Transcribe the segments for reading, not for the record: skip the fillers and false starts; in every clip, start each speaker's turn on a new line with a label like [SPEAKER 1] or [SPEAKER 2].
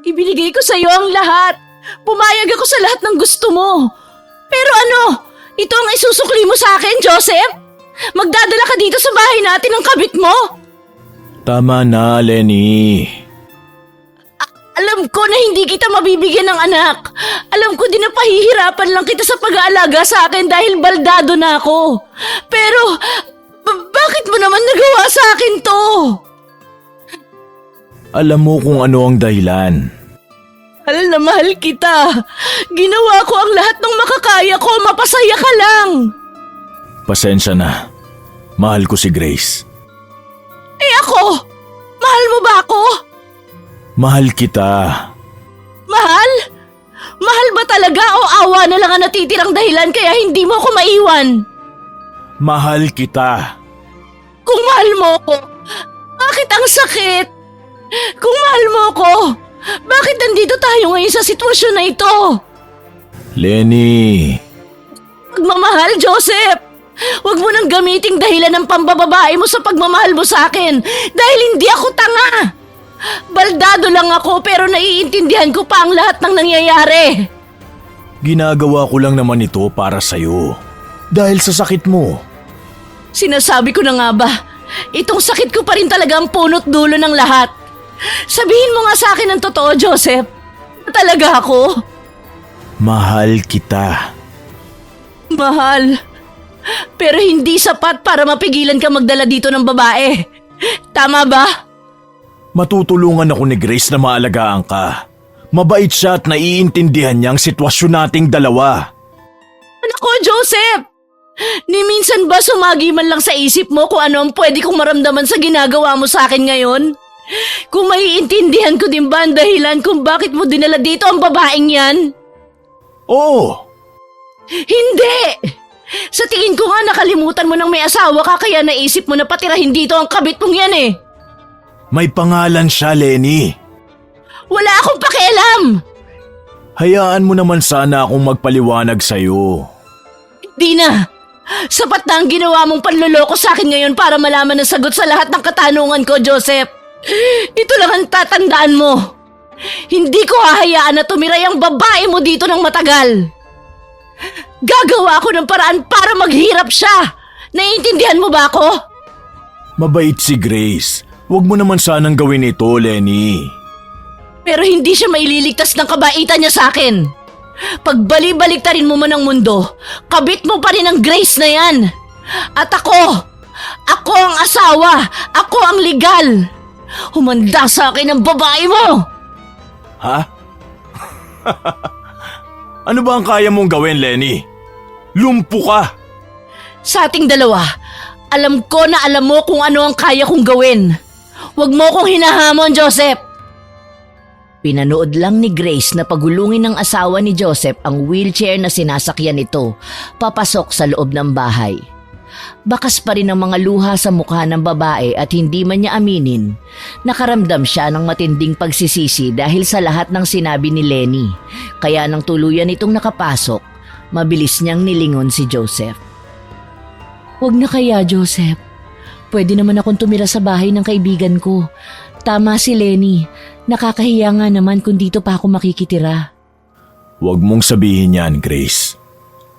[SPEAKER 1] Ibinigay ko sa'yo ang lahat. Pumayag ako sa lahat ng gusto mo. Pero ano? Ito ang isusukli mo sa akin, Joseph? Magdadala ka dito sa bahay natin ng kabit mo?
[SPEAKER 2] Tama na, Lenny.
[SPEAKER 1] Alam ko na hindi kita mabibigyan ng anak. Alam ko din na pahihirapan lang kita sa pag-aalaga sa akin dahil baldado na ako. Pero, bakit mo naman nagawa sa akin to?
[SPEAKER 2] Alam mo kung ano ang dahilan.
[SPEAKER 1] Mahal na mahal kita. Ginawa ko ang lahat ng makakaya ko. Mapasaya ka lang.
[SPEAKER 2] Pasensya na. Mahal ko si Grace.
[SPEAKER 1] Eh ako? Mahal mo ba ako?
[SPEAKER 2] Mahal kita.
[SPEAKER 1] Mahal? Mahal ba talaga o awa na lang ang natitirang dahilan kaya hindi mo ako maiwan?
[SPEAKER 2] Mahal kita.
[SPEAKER 1] Kung mahal mo ako, bakit ang sakit? Kung mahal mo ako, bakit nandito tayo ngayon sa sitwasyon na ito?
[SPEAKER 2] Lenny.
[SPEAKER 1] Pagmamahal, Joseph! Huwag mo nang gamiting dahilan ng pambababae mo sa pagmamahal mo sa akin dahil hindi ako tanga! Baldado lang ako pero naiintindihan ko pa ang lahat ng nangyayari.
[SPEAKER 2] Ginagawa ko lang naman ito para sa'yo. Dahil sa sakit mo.
[SPEAKER 1] Sinasabi ko na nga ba, itong sakit ko pa rin talaga ang punot dulo ng lahat. Sabihin mo nga sa akin ang totoo, Joseph. Talaga ako?
[SPEAKER 2] Mahal kita.
[SPEAKER 1] Mahal. Pero hindi sapat para mapigilan ka magdala dito ng babae. Tama ba?
[SPEAKER 2] Matutulungan ako ni Grace na maalagaan ka. Mabait siya at naiintindihan niya ang sitwasyon nating dalawa.
[SPEAKER 1] Nako, Joseph! Ni minsan ba sumagi man lang sa isip mo kung ano ang pwede kong maramdaman sa ginagawa mo sa akin ngayon? Kung maiintindihan ko din ba ang dahilan kung bakit mo dinala dito ang babaeng yan?
[SPEAKER 2] Oo!
[SPEAKER 1] Hindi! Sa tingin ko nga nakalimutan mo nang may asawa ka kaya naisip mo na patirahin dito ang kabit mong yan eh.
[SPEAKER 2] May pangalan siya, Lenny.
[SPEAKER 1] Wala akong pakialam!
[SPEAKER 2] Hayaan mo naman sana akong magpaliwanag sa'yo.
[SPEAKER 1] Di na! Sapat na ang ginawa mong panloloko sa akin ngayon para malaman ang sagot sa lahat ng katanungan ko, Joseph. Ito lang ang tatandaan mo. Hindi ko hahayaan na tumiray ang babae mo dito ng matagal. Gagawa ako ng paraan para maghirap siya. Naiintindihan mo ba ako?
[SPEAKER 2] Mabait si Grace. Huwag mo naman sanang gawin ito, Lenny.
[SPEAKER 1] Pero hindi siya maililigtas ng kabaitan niya sa akin. Pagbali-baliktarin mo man ang mundo, kabit mo pa rin ang Grace na yan. At ako ang asawa, ako ang legal. Humanda sa akin ang babae mo.
[SPEAKER 2] Ha? Ano ba ang kaya mong gawin, Lenny? Lumpo ka!
[SPEAKER 1] Sa ating dalawa, alam ko na alam mo kung ano ang kaya kong gawin. Huwag mo kong hinahamon, Joseph. Pinanood lang ni Grace na pagulungin ng asawa ni Joseph ang wheelchair na sinasakyan nito papasok sa loob ng bahay. Bakas pa rin ang mga luha sa mukha ng babae at hindi man niya aminin. Nakaramdam siya ng matinding pagsisisi dahil sa lahat ng sinabi ni Lenny. Kaya nang tuluyan itong nakapasok, mabilis niyang nilingon si Joseph. Huwag na kaya, Joseph. Pwede naman akong tumira sa bahay ng kaibigan ko. Tama si Lenny. Nakakahiya nga naman kung dito pa ako makikitira.
[SPEAKER 2] Huwag mong sabihin yan, Grace.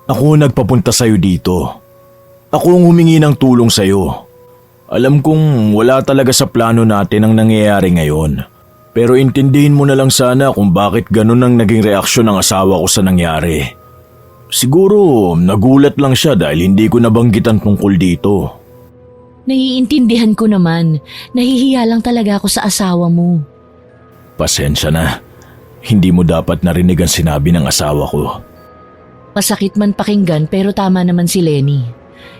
[SPEAKER 2] Ako nagpapunta sa'yo dito. Ako ang humingi ng tulong sa'yo. Alam kong wala talaga sa plano natin ang nangyayari ngayon. Pero intindihin mo na lang sana kung bakit ganun ang naging reaksyon ng asawa ko sa nangyari. Siguro nagulat lang siya dahil hindi ko nabanggitan tungkol dito.
[SPEAKER 1] Naiintindihan ko naman. Nahihiya lang talaga ako sa asawa mo.
[SPEAKER 2] Pasensya na. Hindi mo dapat narinig ang sinabi ng asawa ko.
[SPEAKER 1] Masakit man pakinggan pero tama naman si Lenny.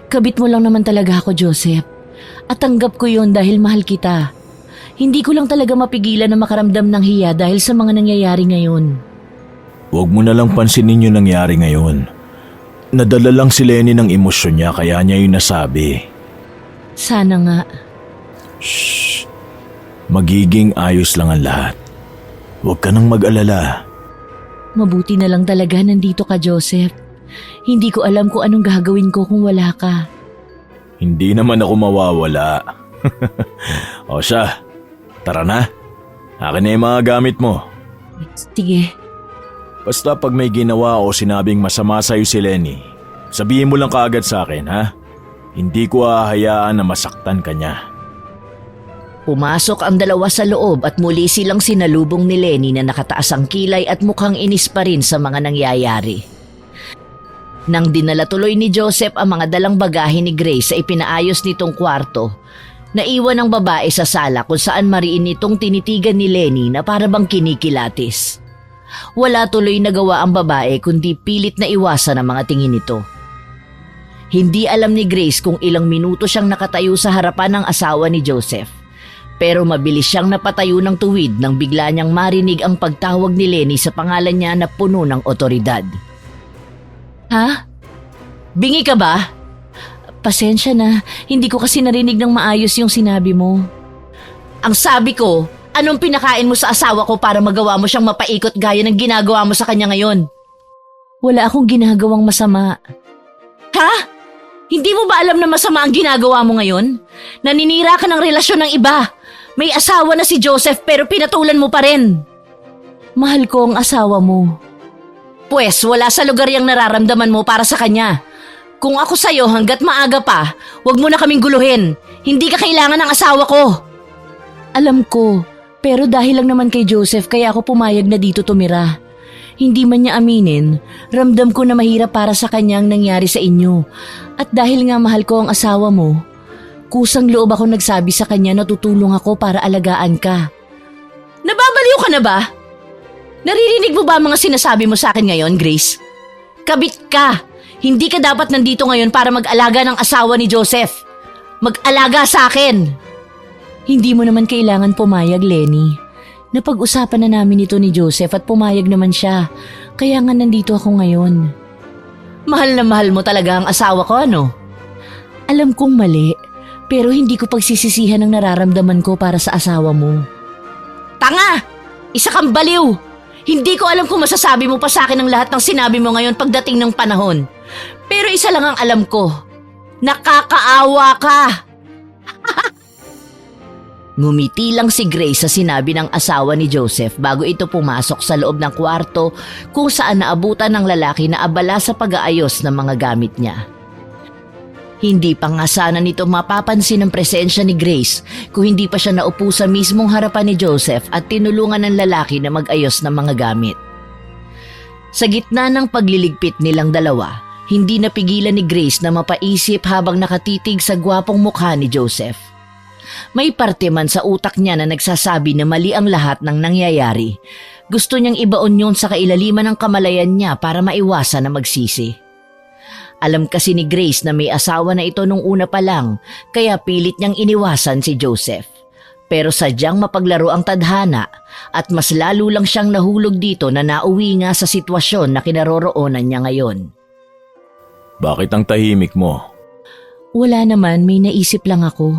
[SPEAKER 1] Kabit mo lang naman talaga ako, Joseph. At tanggap ko yon dahil mahal kita. Hindi ko lang talaga mapigilan na makaramdam ng hiya dahil sa mga nangyayari ngayon.
[SPEAKER 2] Huwag mo na lang pansinin yung nangyari ngayon. Nadala lang si Lenny ng emosyon niya kaya niya yung nasabi.
[SPEAKER 1] Sana nga.
[SPEAKER 2] Shh! Magiging ayos lang ang lahat. Huwag ka nang mag-alala.
[SPEAKER 1] Mabuti na lang talaga nandito ka, Joseph. Hindi ko alam kung anong gagawin ko kung wala ka.
[SPEAKER 2] Hindi naman ako mawawala. O siya, tara na. Akin na yung mga gamit mo.
[SPEAKER 1] Sige.
[SPEAKER 2] Basta pag may ginawa o sinabing masama sa'yo si Lenny, sabihin mo lang kaagad sa akin, ha? Hindi ko hahayaan na masaktan ka niya.
[SPEAKER 1] Pumasok ang dalawa sa loob at muli silang sinalubong ni Lenny na nakataas ang kilay at mukhang inis pa rin sa mga nangyayari. Nang dinala tuloy ni Joseph ang mga dalang bagahe ni Grace sa ipinaayos nitong kwarto, naiwan ang babae sa sala kung saan mariin nitong tinitigan ni Lenny na para bang kinikilatis. Wala tuloy nagawa ang babae kundi pilit na iwasan ang mga tingin nito. Hindi alam ni Grace kung ilang minuto siyang nakatayo sa harapan ng asawa ni Joseph. Pero mabilis siyang napatayo ng tuwid nang bigla niyang marinig ang pagtawag ni Lenny sa pangalan niya na puno ng otoridad. Ha? Bingi ka ba? Pasensya na, hindi ko kasi narinig ng maayos yung sinabi mo. Ang sabi ko, anong pinakain mo sa asawa ko para magawa mo siyang mapaikot gaya ng ginagawa mo sa kanya ngayon? Wala akong ginagawang masama. Ha? Hindi mo ba alam na masama ang ginagawa mo ngayon? Naninira ka ng relasyon ng iba. May asawa na si Joseph pero pinatulan mo pa rin. Mahal ko ang asawa mo. Pwes, wala sa lugar yung nararamdaman mo para sa kanya. Kung ako sa'yo hanggat maaga pa, wag mo na kaming guluhin. Hindi ka kailangan ng asawa ko. Alam ko, pero dahil lang naman kay Joseph kaya ako pumayag na dito tumira. Hindi man niya aminin, ramdam ko na mahirap para sa kanyang nangyari sa inyo. At dahil nga mahal ko ang asawa mo, kusang loob ako nagsabi sa kanya na tutulong ako para alagaan ka. Nababaliw ka na ba? Naririnig mo ba ang mga sinasabi mo sa akin ngayon, Grace? Kabit ka! Hindi ka dapat nandito ngayon para mag-alaga ng asawa ni Joseph. Mag-alaga sa akin! Hindi mo naman kailangan pumayag, Lenny. Napag-usapan na namin ito ni Joseph at pumayag naman siya. Kaya nga nandito ako ngayon. Mahal na mahal mo talaga ang asawa ko, ano? Alam kong mali, pero hindi ko pagsisisihan ang nararamdaman ko para sa asawa mo. Tanga! Isa kang baliw! Hindi ko alam kung masasabi mo pa sa akin ang lahat ng sinabi mo ngayon pagdating ng panahon. Pero isa lang ang alam ko. Nakakaawa ka! Ngumiti lang si Grace sa sinabi ng asawa ni Joseph bago ito pumasok sa loob ng kwarto kung saan naabutan ng lalaki na abala sa pag-aayos ng mga gamit niya. Hindi pa nga sana nito mapapansin ang presensya ni Grace kung hindi pa siya naupo sa mismong harapan ni Joseph at tinulungan ng lalaki na mag-ayos ng mga gamit. Sa gitna ng pagliligpit nilang dalawa, hindi napigilan ni Grace na mapaisip habang nakatitig sa gwapong mukha ni Joseph. May parte man sa utak niya na nagsasabi na mali ang lahat ng nangyayari. Gusto niyang ibaon yun sa kailaliman ng kamalayan niya para maiwasan na magsisi. Alam kasi ni Grace na may asawa na ito nung una pa lang, kaya pilit niyang iniwasan si Joseph. Pero sadyang mapaglaro ang tadhana at mas lalo lang siyang nahulog dito na nauwi nga sa sitwasyon na kinaroroonan niya ngayon.
[SPEAKER 2] Bakit ang tahimik mo?
[SPEAKER 1] Wala naman, may naisip lang ako.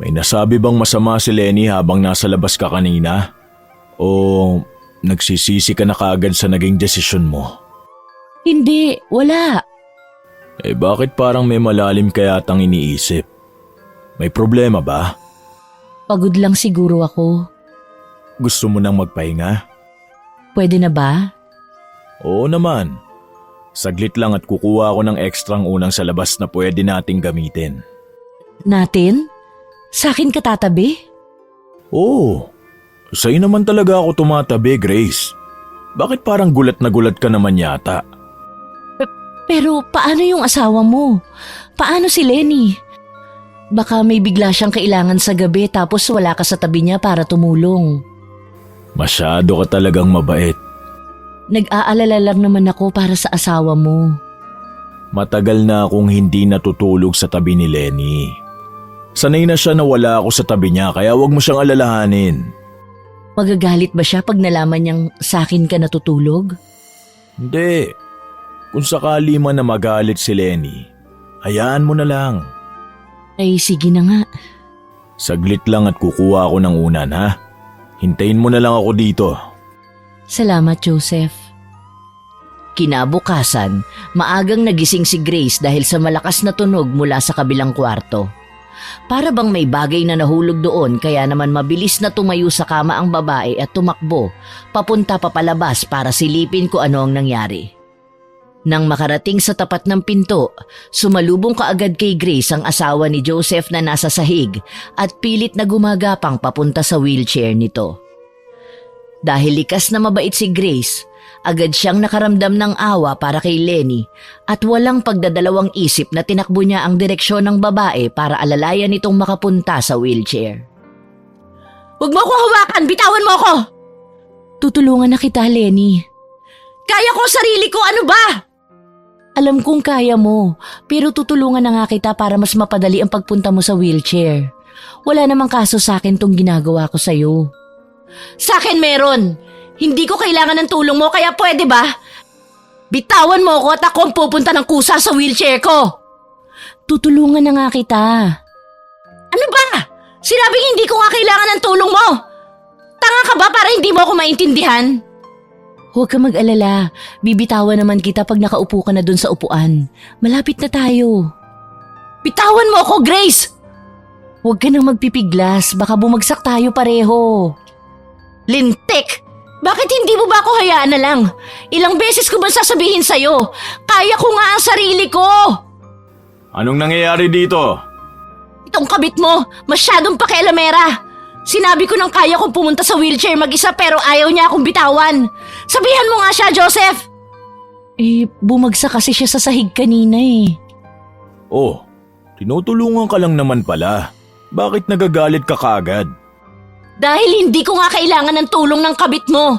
[SPEAKER 2] May nasabi bang masama si Lenny habang nasa labas ka kanina? O nagsisisi ka na kaagad sa naging desisyon mo?
[SPEAKER 1] Hindi, wala.
[SPEAKER 2] Eh bakit parang may malalim kaya tang iniisip? May problema ba?
[SPEAKER 1] Pagod lang siguro ako.
[SPEAKER 2] Gusto mo nang magpahinga?
[SPEAKER 1] Pwede na ba?
[SPEAKER 2] Oo naman. Saglit lang at kukuha ako ng ekstrang unang sa labas na pwede nating gamitin.
[SPEAKER 1] Natin? Sa akin ka tatabi?
[SPEAKER 2] Oo. Sa'yo naman talaga ako tumatabi, Grace. Bakit parang gulat na gulat ka naman yata?
[SPEAKER 1] Pero paano yung asawa mo? Paano si Lenny? Baka may bigla siyang kailangan sa gabi tapos wala ka sa tabi niya para tumulong.
[SPEAKER 2] Masyado ka talagang mabait.
[SPEAKER 1] Nag-aalala lang naman ako para sa asawa mo.
[SPEAKER 2] Matagal na akong hindi natutulog sa tabi ni Lenny. Sanay na siya na wala ako sa tabi niya kaya wag mo siyang alalahanin.
[SPEAKER 1] Magagalit ba siya pag nalaman niyang sa akin ka natutulog?
[SPEAKER 2] Hindi. Kung sakali man na magalit si Lenny, hayaan mo na lang.
[SPEAKER 1] Ay sige na nga.
[SPEAKER 2] Saglit lang at kukuha ako ng unan, ha? Hintayin mo na lang ako dito.
[SPEAKER 1] Salamat, Joseph. Kinabukasan, maagang nagising si Grace dahil sa malakas na tunog mula sa kabilang kwarto. Para bang may bagay na nahulog doon kaya naman mabilis na tumayo sa kama ang babae at tumakbo, papunta papalabas para silipin ko ano ang nangyari. Nang makarating sa tapat ng pinto, sumalubong kaagad kay Grace ang asawa ni Joseph na nasa sahig at pilit na gumagapang papunta sa wheelchair nito. Dahil likas na mabait si Grace, agad siyang nakaramdam ng awa para kay Lenny at walang pagdadalawang isip na tinakbo niya ang direksyon ng babae para alalayan nitong makapunta sa wheelchair. "Huwag mo akong hawakan! Bitawan mo ako!" "Tutulungan na kita, Lenny." "Kaya ko sarili ko, ano ba?" "Alam kong kaya mo, pero tutulungan na nga kita para mas mapadali ang pagpunta mo sa wheelchair. Wala namang kaso sa akin tong ginagawa ko sa'yo." "Sa akin meron! Hindi ko kailangan ng tulong mo kaya pwede ba? Bitawan mo ako at ako ang pupunta ng kusa sa wheelchair ko." "Tutulungan na nga kita." "Ano ba? Sinabing hindi ko nga kailangan ng tulong mo! Tanga ka ba para hindi mo ako maintindihan?" "Huwag ka mag-alala. Bibitawan naman kita pag nakaupo ka na dun sa upuan. Malapit na tayo." "Bitawan mo ako, Grace!" "Huwag ka nang magpipiglas. Baka bumagsak tayo pareho." "Lintik! Bakit hindi mo ba ako hayaan na lang? Ilang beses ko ba sasabihin sa'yo? Kaya ko nga ang sarili ko!"
[SPEAKER 2] Anong nangyayari dito?
[SPEAKER 1] "Itong kabit mo, masyadong pakialamera. Sinabi ko nang kaya kong pumunta sa wheelchair mag-isa pero ayaw niya akong bitawan. Sabihan mo nga siya, Joseph!" Bumagsak kasi siya sa sahig kanina eh."
[SPEAKER 2] Oh, tinutulungan ka lang naman pala. Bakit nagagalit ka kaagad?
[SPEAKER 1] "Dahil hindi ko nga kailangan ng tulong ng kabit mo."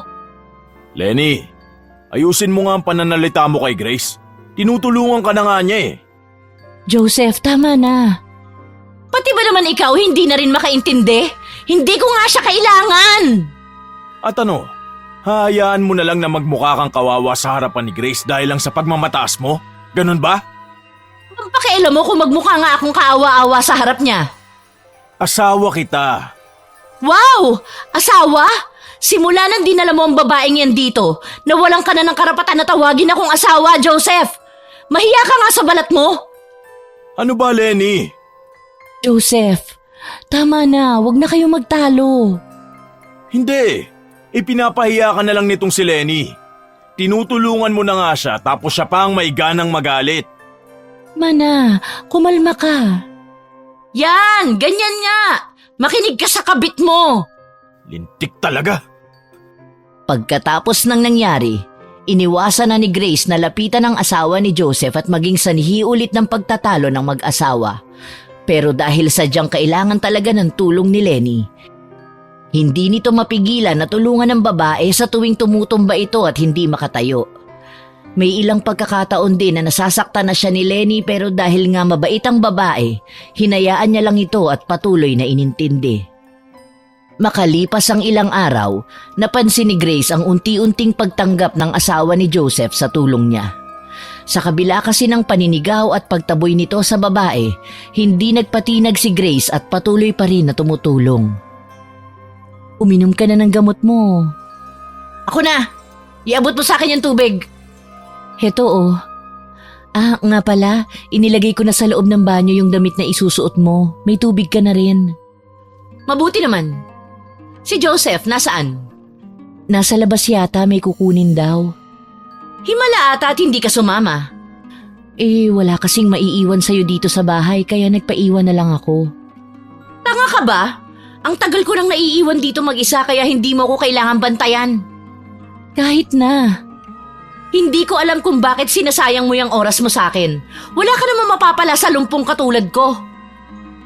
[SPEAKER 2] Lenny, ayusin mo nga ang pananalita mo kay Grace. Tinutulungan ka na nga niya eh.
[SPEAKER 1] "Joseph, tama na." "Pati ba naman ikaw hindi na rin makaintindi? Hindi ko nga siya kailangan."
[SPEAKER 2] At ano, hahayaan mo na lang na magmukha kang kawawa sa harapan ni Grace dahil lang sa pagmamataas mo? Ganun ba?
[SPEAKER 1] Ang pakialam mo kung magmukha nga akong kaawa-awa sa harap niya.
[SPEAKER 2] Asawa kita.
[SPEAKER 1] Wow! Asawa? Simula nang dinala mo ang babaeng yan dito, nawalan ka na ng karapatan na tawagin akong asawa, Joseph! Mahiya ka nga sa balat mo!
[SPEAKER 2] Ano ba, Lenny?
[SPEAKER 1] Joseph, tama na, wag na kayong magtalo.
[SPEAKER 2] Hindi. Ipinapahiya ka na lang nitong si Lenny. Tinutulungan mo na nga siya tapos siya pa ang maiganang magalit.
[SPEAKER 1] Mana, kumalma ka. Yan, ganyan nga! Makinig ka sa kabit mo!
[SPEAKER 2] Lintik talaga.
[SPEAKER 1] Pagkatapos ng nangyari, iniwasan na ni Grace na lapitan ang asawa ni Joseph at maging sanhi ulit ng pagtatalo ng mag-asawa. Pero dahil sadyang kailangan talaga ng tulong ni Lenny, hindi nito mapigilan na tulungan ng babae sa tuwing tumutumba ito at hindi makatayo. May ilang pagkakataon din na nasasaktan na siya ni Lenny pero dahil nga mabait ang babae, hinayaan niya lang ito at patuloy na inintindi. Makalipas ang ilang araw, napansin ni Grace ang unti-unting pagtanggap ng asawa ni Joseph sa tulong niya. Sa kabila kasi ng paninigaw at pagtaboy nito sa babae, hindi nagpatinag si Grace at patuloy pa rin na tumutulong. "Uminom ka na ng gamot mo." "Ako na! Iabot mo sa akin yung tubig!" "Heto oh." Nga pala, inilagay ko na sa loob ng banyo yung damit na isusuot mo. May tubig ka na rin." "Mabuti naman. Si Joseph, nasaan?" "Nasa labas yata, may kukunin daw." "Himala ata at hindi ka sumama." Wala kasing maiiwan sa'yo dito sa bahay kaya nagpaiwan na lang ako." "Tanga ka ba? Ang tagal ko nang naiiwan dito mag-isa kaya hindi mo ko kailangan bantayan." "Kahit na. Hindi ko alam kung bakit sinasayang mo yung oras mo sa akin. Wala ka naman mapapala sa lumpong katulad ko."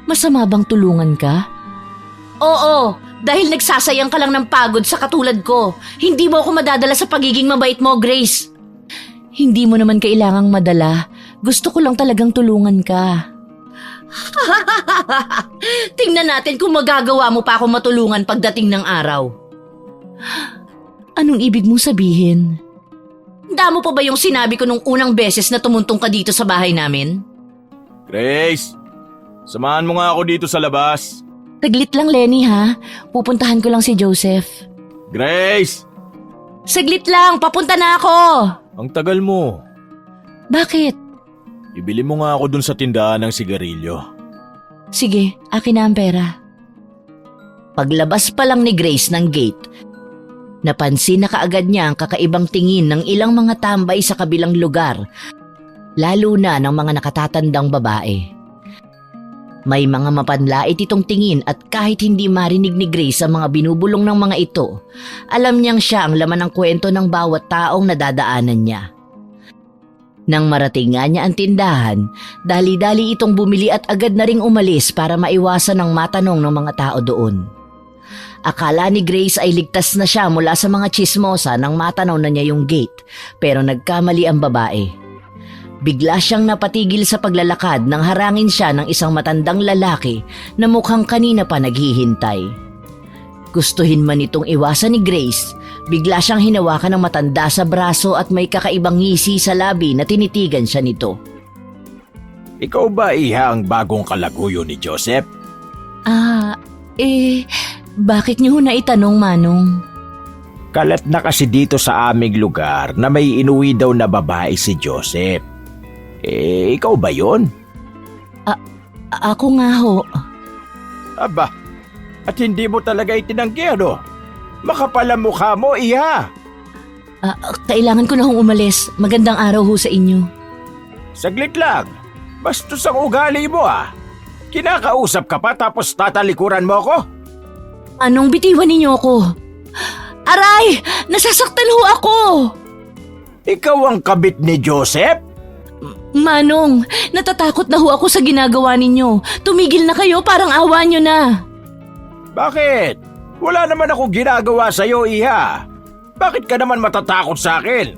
[SPEAKER 1] "Masama bang tulungan ka?" "Oo, dahil nagsasayang ka lang ng pagod sa katulad ko. Hindi mo ako madadala sa pagiging mabait mo, Grace." "Hindi mo naman kailangang madala. Gusto ko lang talagang tulungan ka." "Tingnan natin kung magagawa mo pa ako matulungan pagdating ng araw." "Anong ibig mong sabihin?" "Damo pa ba yung sinabi ko nung unang beses na tumuntong ka dito sa bahay namin?"
[SPEAKER 2] Grace, samahan mo nga ako dito sa labas.
[SPEAKER 1] "Saglit lang, Lenny ha. Pupuntahan ko lang si Joseph."
[SPEAKER 2] Grace!
[SPEAKER 1] "Saglit lang, papunta na ako."
[SPEAKER 2] Ang tagal mo.
[SPEAKER 1] "Bakit?"
[SPEAKER 2] Ibili mo nga ako dun sa tindahan ng sigarilyo.
[SPEAKER 1] Sige, akin na ang pera. Paglabas pa lang ni Grace ng gate, napansin na kaagad niya ang kakaibang tingin ng ilang mga tambay sa kabilang lugar, lalo na ng mga nakatatandang babae. May mga mapanlait itong tingin at kahit hindi marinig ni Grace ang mga binubulong ng mga ito, alam niyang siya ang laman ng kwento ng bawat taong nadadaanan niya. Nang marating nga niya ang tindahan, dali-dali itong bumili at agad na ring umalis para maiwasan ang matanong ng mga tao doon. Akala ni Grace ay ligtas na siya mula sa mga tsismosa nang matanaw na niya yung gate, pero nagkamali ang babae. Bigla siyang napatigil sa paglalakad nang harangin siya ng isang matandang lalaki na mukhang kanina pa naghihintay. Gustuhin man itong iwasan ni Grace, bigla siyang hinawakan ng matanda sa braso at may kakaibang ngisi sa labi na tinitigan siya nito.
[SPEAKER 2] Ikaw ba iha ang bagong kalaguyo ni Joseph?
[SPEAKER 1] Bakit niyo na itanong, Manong?
[SPEAKER 2] Kalat na kasi dito sa aming lugar na may inuwi daw na babae si Joseph. Ikaw ba yon?
[SPEAKER 1] Ako nga ho.
[SPEAKER 2] Aba, at hindi mo talaga itinanggi ano? Makapal ang mukha mo, iha.
[SPEAKER 1] Kailangan ko na hong umalis. Magandang araw ho sa inyo.
[SPEAKER 2] Saglit lang. Bastos ang ugali mo Kinakausap ka pa tapos tatalikuran mo ako?
[SPEAKER 1] Anong bitiwan ninyo ako? Aray! Nasasaktan ho ako!
[SPEAKER 2] Ikaw ang kabit ni Joseph?
[SPEAKER 1] Manong, natatakot na ho ako sa ginagawa ninyo. Tumigil na kayo, parang awa nyo na.
[SPEAKER 2] Bakit? Wala naman akong ginagawa sa'yo, iha. Bakit ka naman matatakot sa akin?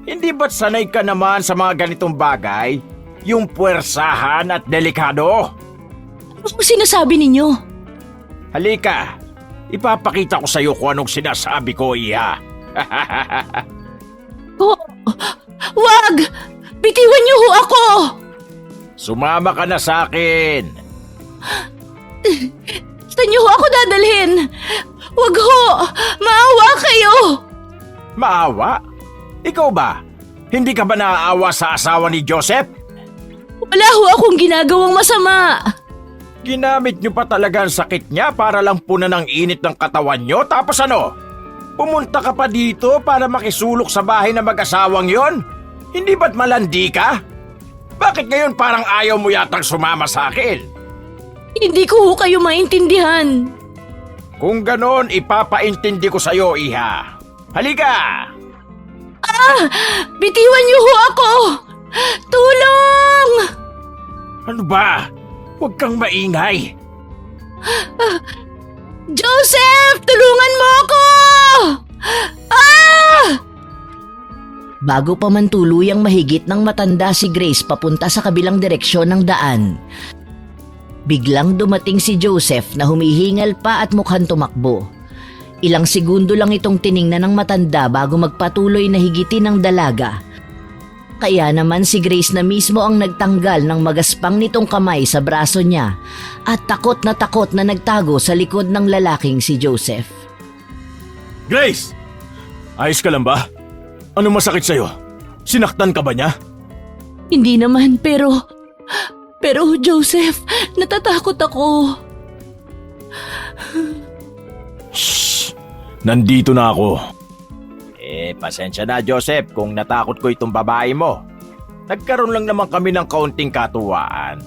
[SPEAKER 2] Hindi ba't sanay ka naman sa mga ganitong bagay? Yung puwersahan at delikado?
[SPEAKER 1] Ano sinasabi ninyo?
[SPEAKER 2] Halika, ipapakita ko sa'yo kung anong sinasabi ko, iha.
[SPEAKER 1] Oh, wag! Bitiwan niyo ho ako!
[SPEAKER 2] Sumama ka na sa akin.
[SPEAKER 1] Saan niyo ho ako dadalhin? Wag ho! Maawa kayo!
[SPEAKER 2] Maawa? Ikaw ba? Hindi ka ba naaawa sa asawa ni Joseph?
[SPEAKER 1] Wala ho akong ginagawang masama.
[SPEAKER 2] Ginamit niyo pa talaga ang sakit niya para lang punan ng init ng katawan niyo tapos ano? Pumunta ka pa dito para makisulok sa bahay ng mag-asawang yon? Hindi ba't malandi ka? Bakit ngayon parang ayaw mo yatang sumama sa akin?
[SPEAKER 1] Hindi ko ho kayo maintindihan.
[SPEAKER 2] Kung ganon, ipapaintindi ko sa'yo, iha. Halika!
[SPEAKER 1] Bitiwan niyo ho ako! Tulong!
[SPEAKER 2] Ano ba? Huwag kang maingay.
[SPEAKER 1] Joseph! Tulungan mo ako! Bago pa man tuluyang mahigit ng matanda si Grace papunta sa kabilang direksyon ng daan, biglang dumating si Joseph na humihingal pa at mukhang tumakbo. Ilang segundo lang itong tiningnan ng matanda bago magpatuloy na higitin ng dalaga. Kaya naman si Grace na mismo ang nagtanggal ng magaspang nitong kamay sa braso niya at takot na nagtago sa likod ng lalaking si Joseph.
[SPEAKER 2] Grace! Ayos ka lang ba? Ano masakit sa'yo? Sinaktan ka ba niya?
[SPEAKER 1] Hindi naman, pero Joseph, natatakot ako.
[SPEAKER 2] Shh! Nandito na ako. Pasensya na Joseph kung natakot ko itong babae mo. Nagkaroon lang naman kami ng kaunting katuwaan.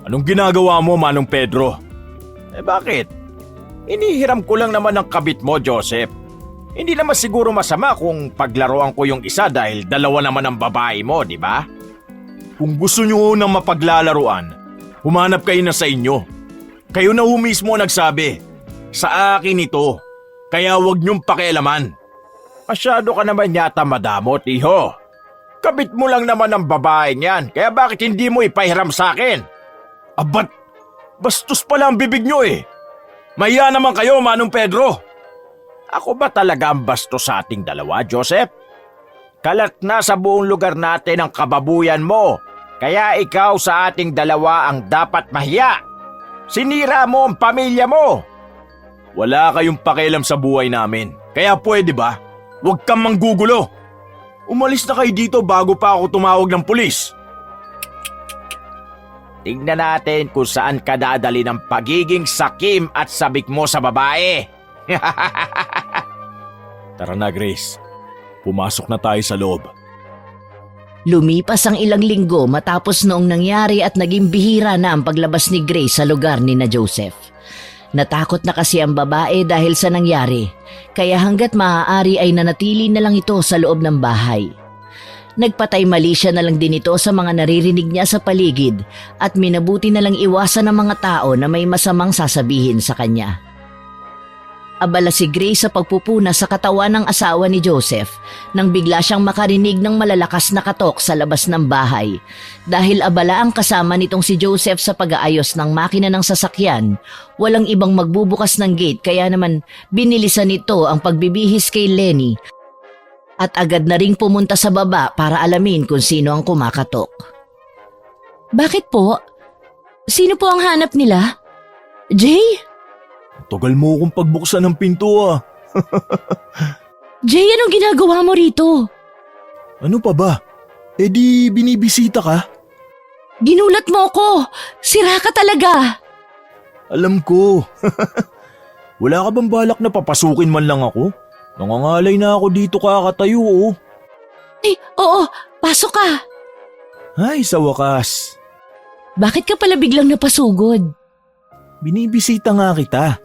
[SPEAKER 2] Anong ginagawa mo, Manong Pedro? Bakit? Inihiram ko lang naman ang kabit mo, Joseph. Hindi naman siguro masama kung paglaruan ko yung isa dahil dalawa naman ang babae mo, di ba? Kung gusto nyo nang mapaglalaruan, humanap kayo na sa inyo. Kayo na mismo nagsabi, sa akin ito, kaya huwag nyong pakialaman. Masyado ka naman yata madamot, iho. Kabit mo lang naman ang babae niyan, kaya bakit hindi mo ipahiram sa akin? Abat, bastos pala ang bibig nyo Mahiya naman kayo, Manong Pedro. Ako ba talaga ang bastos sa ating dalawa, Joseph? Kalat na sa buong lugar natin ang kababuyan mo, kaya ikaw sa ating dalawa ang dapat mahiya. Sinira mo ang pamilya mo. Wala kayong pakialam sa buhay namin, kaya pwede ba? Huwag kang manggugulo. Umalis na kayo dito bago pa ako tumawag ng pulis. Tingnan natin kung saan ka dadali ng pagiging sakim at sabik mo sa babae. Tara na, Grace. Pumasok na tayo sa loob.
[SPEAKER 1] Lumipas ang ilang linggo matapos noong nangyari at naging bihira na ang paglabas ni Grace sa lugar ni na Joseph. Natakot na kasi ang babae dahil sa nangyari, kaya hanggat maaari ay nanatili na lang ito sa loob ng bahay. Nagpatay mali siya na lang din ito sa mga naririnig niya sa paligid at minabuti na lang iwasan ng mga tao na may masamang sasabihin sa kanya. Abala si Grace sa pagpupuna sa katawan ng asawa ni Joseph nang bigla siyang makarinig ng malalakas na katok sa labas ng bahay. Dahil abala ang kasama nitong si Joseph sa pag-aayos ng makina ng sasakyan, walang ibang magbubukas ng gate kaya naman binilisan nito ang pagbibihis kay Lenny at agad na ring pumunta sa baba para alamin kung sino ang kumakatok. Bakit po? Sino po ang hanap nila? Jay?
[SPEAKER 2] Tagal mo akong pagbuksan ng pinto ah.
[SPEAKER 1] Jay, anong ginagawa mo rito?
[SPEAKER 2] Ano pa ba? Eh di binibisita ka?
[SPEAKER 1] Ginulat mo ako! Sira ka talaga!
[SPEAKER 2] Alam ko. Wala ka bang balak na papasukin man lang ako? Nangangalay na ako dito kakatayo oh.
[SPEAKER 1] Ay, oo, pasok ka!
[SPEAKER 2] Ay, sa wakas.
[SPEAKER 1] Bakit ka pala biglang napasugod?
[SPEAKER 2] Binibisita nga kita.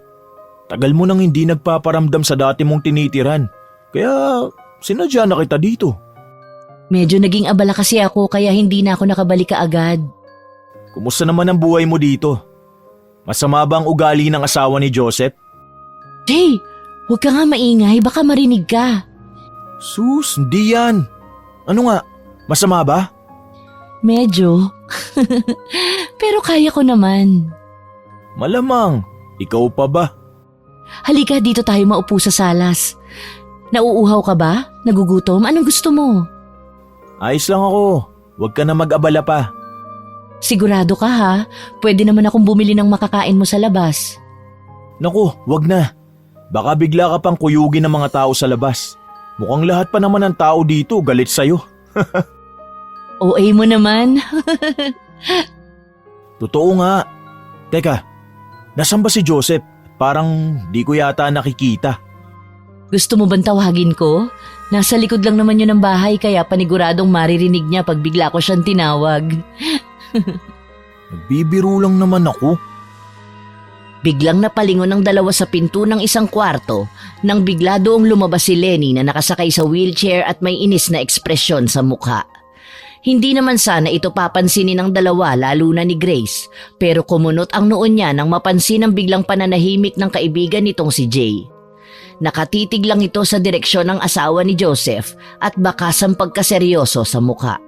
[SPEAKER 2] Tagal mo nang hindi nagpaparamdam sa dati mong tinitiran. Kaya sinadya na kita dito.
[SPEAKER 1] Medyo naging abala kasi ako kaya hindi na ako nakabalik kaagad.
[SPEAKER 2] Kumusta naman ang buhay mo dito? Masama ba ang ugali ng asawa ni Joseph?
[SPEAKER 1] Jay, huwag ka nga maingay, baka marinig ka.
[SPEAKER 2] Sus, hindi yan. Ano nga, masama ba?
[SPEAKER 1] Medyo. Pero kaya ko naman.
[SPEAKER 2] Malamang, ikaw pa ba?
[SPEAKER 1] Halika, dito tayo maupo sa salas. Nauuhaw ka ba? Nagugutom? Anong gusto mo?
[SPEAKER 2] Ayos lang ako. Huwag ka na mag-abala pa.
[SPEAKER 1] Sigurado ka ha? Pwede naman akong bumili ng makakain mo sa labas.
[SPEAKER 2] Naku, wag na. Baka bigla ka pang kuyugin ng mga tao sa labas. Mukhang lahat pa naman ng tao dito galit sa'yo.
[SPEAKER 1] OA mo naman.
[SPEAKER 2] Totoo nga. Teka, nasan ba si Joseph? Parang di ko yata nakikita.
[SPEAKER 1] Gusto mo bang tawagin ko? Nasa likod lang naman yun ng bahay kaya paniguradong maririnig niya pag bigla ko siyang tinawag.
[SPEAKER 2] Nagbibiro lang naman ako.
[SPEAKER 1] Biglang napalingon ng dalawa sa pinto ng isang kwarto nang bigla doong lumabas si Lenny na nakasakay sa wheelchair at may inis na ekspresyon sa mukha. Hindi naman sana ito papansinin ng dalawa lalo na ni Grace pero kumunot ang noon niya nang mapansin ang biglang pananahimik ng kaibigan nitong si Jay. Nakatitig lang ito sa direksyon ng asawa ni Joseph at bakasang pagkaseryoso sa mukha.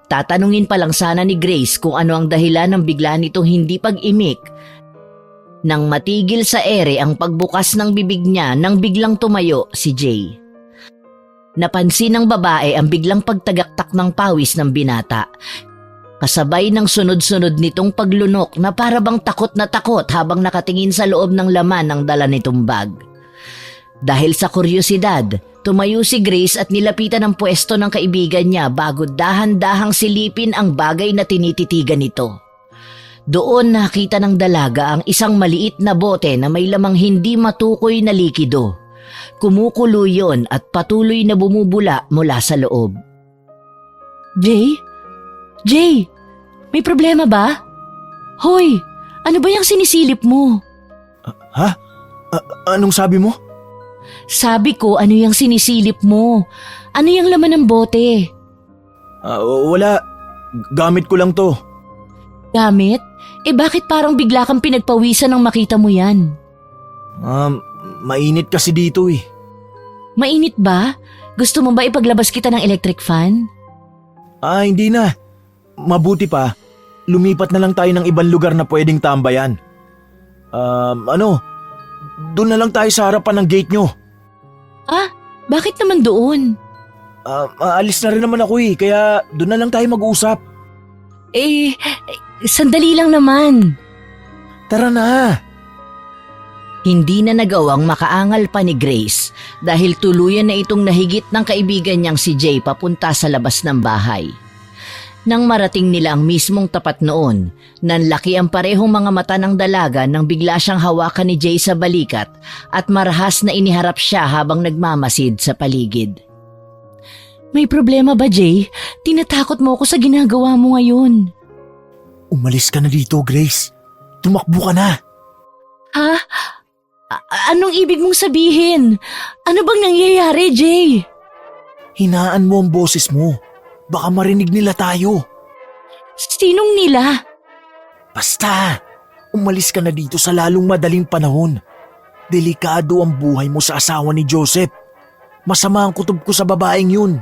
[SPEAKER 1] Tatanungin pa lang sana ni Grace kung ano ang dahilan ng bigla nitong hindi pag-imik nang matigil sa ere ang pagbukas ng bibig niya nang biglang tumayo si Jay. Napansin ng babae ang biglang pagtagaktak ng pawis ng binata. Kasabay ng sunod-sunod nitong paglunok na para bang takot na takot habang nakatingin sa loob ng laman ng dala nitong bag. Dahil sa kuryosidad, tumayo si Grace at nilapitan ang pwesto ng kaibigan niya bago dahan-dahang silipin ang bagay na tinititigan nito. Doon nakita ng dalaga ang isang maliit na bote na may lamang hindi matukoy na likido. Kumukulo yon at patuloy na bumubula mula sa loob. Jay? Jay, may problema ba? Hoy, ano ba yung sinisilip mo?
[SPEAKER 2] Ha? Anong sabi mo?
[SPEAKER 1] Sabi ko, ano yung sinisilip mo? Ano yung laman ng bote?
[SPEAKER 2] Wala. Gamit ko lang to.
[SPEAKER 1] Gamit? Bakit parang bigla kang pinagpawisan nang makita mo yan?
[SPEAKER 2] Mainit kasi dito eh.
[SPEAKER 1] Mainit ba? Gusto mo ba ipaglabas kita ng electric fan?
[SPEAKER 2] Hindi na. Mabuti pa, lumipat na lang tayo ng ibang lugar na pwedeng tambayan. Doon na lang tayo sa harapan ng gate nyo.
[SPEAKER 1] Bakit naman doon?
[SPEAKER 2] Aalis na rin naman ako eh, kaya doon na lang tayo mag-uusap.
[SPEAKER 1] Sandali lang naman.
[SPEAKER 2] Tara na.
[SPEAKER 1] Hindi na nagawang makaangal pa ni Grace dahil tuluyan na itong nahigit ng kaibigan niyang si Jay papunta sa labas ng bahay. Nang marating nila ang mismong tapat noon, nanlaki ang parehong mga mata ng dalaga nang bigla siyang hawakan ni Jay sa balikat at marahas na iniharap siya habang nagmamasid sa paligid. May problema ba, Jay? Tinatakot mo ako sa ginagawa mo ngayon.
[SPEAKER 2] Umalis ka na dito, Grace. Tumakbo ka na.
[SPEAKER 1] Ha? Anong ibig mong sabihin? Ano bang nangyayari, Jay?
[SPEAKER 2] Hinaan mo ang boses mo. Baka marinig nila tayo.
[SPEAKER 1] Sinong nila?
[SPEAKER 2] Basta, umalis ka na dito sa lalong madaling panahon. Delikado ang buhay mo sa asawa ni Joseph. Masama ang kutob ko sa babaeng yun.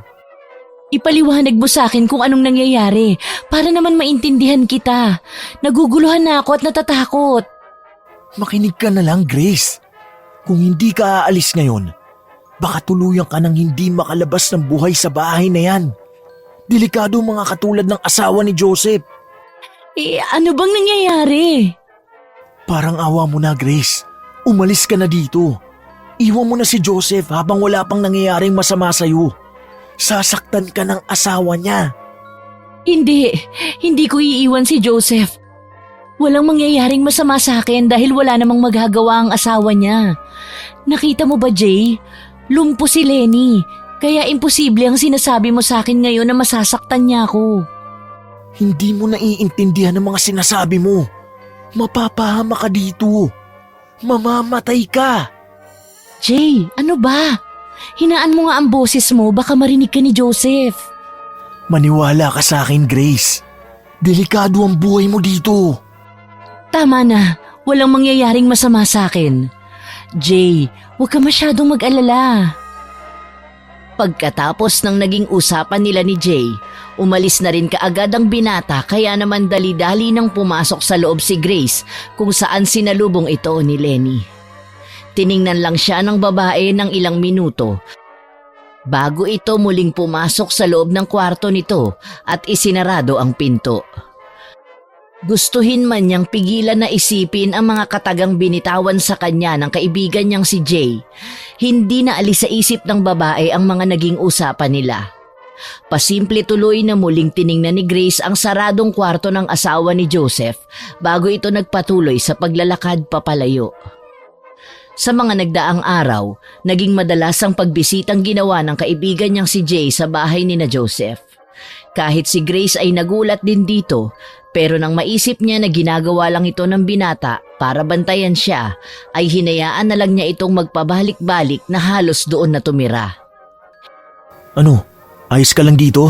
[SPEAKER 1] Ipaliwanag mo sa akin kung anong nangyayari para naman maintindihan kita. Naguguluhan na ako at natatakot.
[SPEAKER 2] Makinig ka na lang, Grace. Kung hindi ka aalis ngayon, baka tuluyan ka nang hindi makalabas ng buhay sa bahay na yan. Delikado mga katulad ng asawa ni Joseph.
[SPEAKER 1] Ano bang nangyayari?
[SPEAKER 2] Parang awa mo na, Grace. Umalis ka na dito. Iwan mo na si Joseph habang wala pang nangyayaring masama sa'yo. Sasaktan ka ng asawa niya.
[SPEAKER 1] Hindi ko iiwan si Joseph. Walang mangyayaring masama sa akin dahil wala namang magagawa ang asawa niya. Nakita mo ba, Jay? Lumpo si Lenny. Kaya imposible ang sinasabi mo sa akin ngayon na masasaktan niya ako.
[SPEAKER 2] Hindi mo naiintindihan ang mga sinasabi mo. Mapapahama ka dito. Mamamatay ka.
[SPEAKER 1] Jay, ano ba? Hinaan mo nga ang boses mo, baka marinig ka ni Joseph.
[SPEAKER 2] Maniwala ka sa akin, Grace. Delikado ang buhay mo dito.
[SPEAKER 1] Tama na, walang mangyayaring masama sa akin. Jay, huwag ka masyadong mag-alala. Pagkatapos ng naging usapan nila ni Jay, umalis na rin kaagad ang binata kaya naman dali-dali nang pumasok sa loob si Grace kung saan sinalubong ito ni Lenny. Tiningnan lang siya ng babae ng ilang minuto bago ito muling pumasok sa loob ng kwarto nito at isinarado ang pinto. Gustuhin man niyang pigilan na isipin ang mga katagang binitawan sa kanya ng kaibigan niyang si Jay, hindi na alis sa isip ng babae ang mga naging usapan nila. Pasimple tuloy na muling tiningnan ni Grace ang saradong kwarto ng asawa ni Joseph bago ito nagpatuloy sa paglalakad papalayo. Sa mga nagdaang araw, naging madalas ang pagbisitang ginawa ng kaibigan niyang si Jay sa bahay ni na Joseph. Kahit si Grace ay nagulat din dito, pero nang maisip niya na ginagawa lang ito ng binata para bantayan siya, ay hinayaan na lang niya itong magpabalik-balik na halos doon na tumira.
[SPEAKER 2] Ano? Ayos ka lang dito?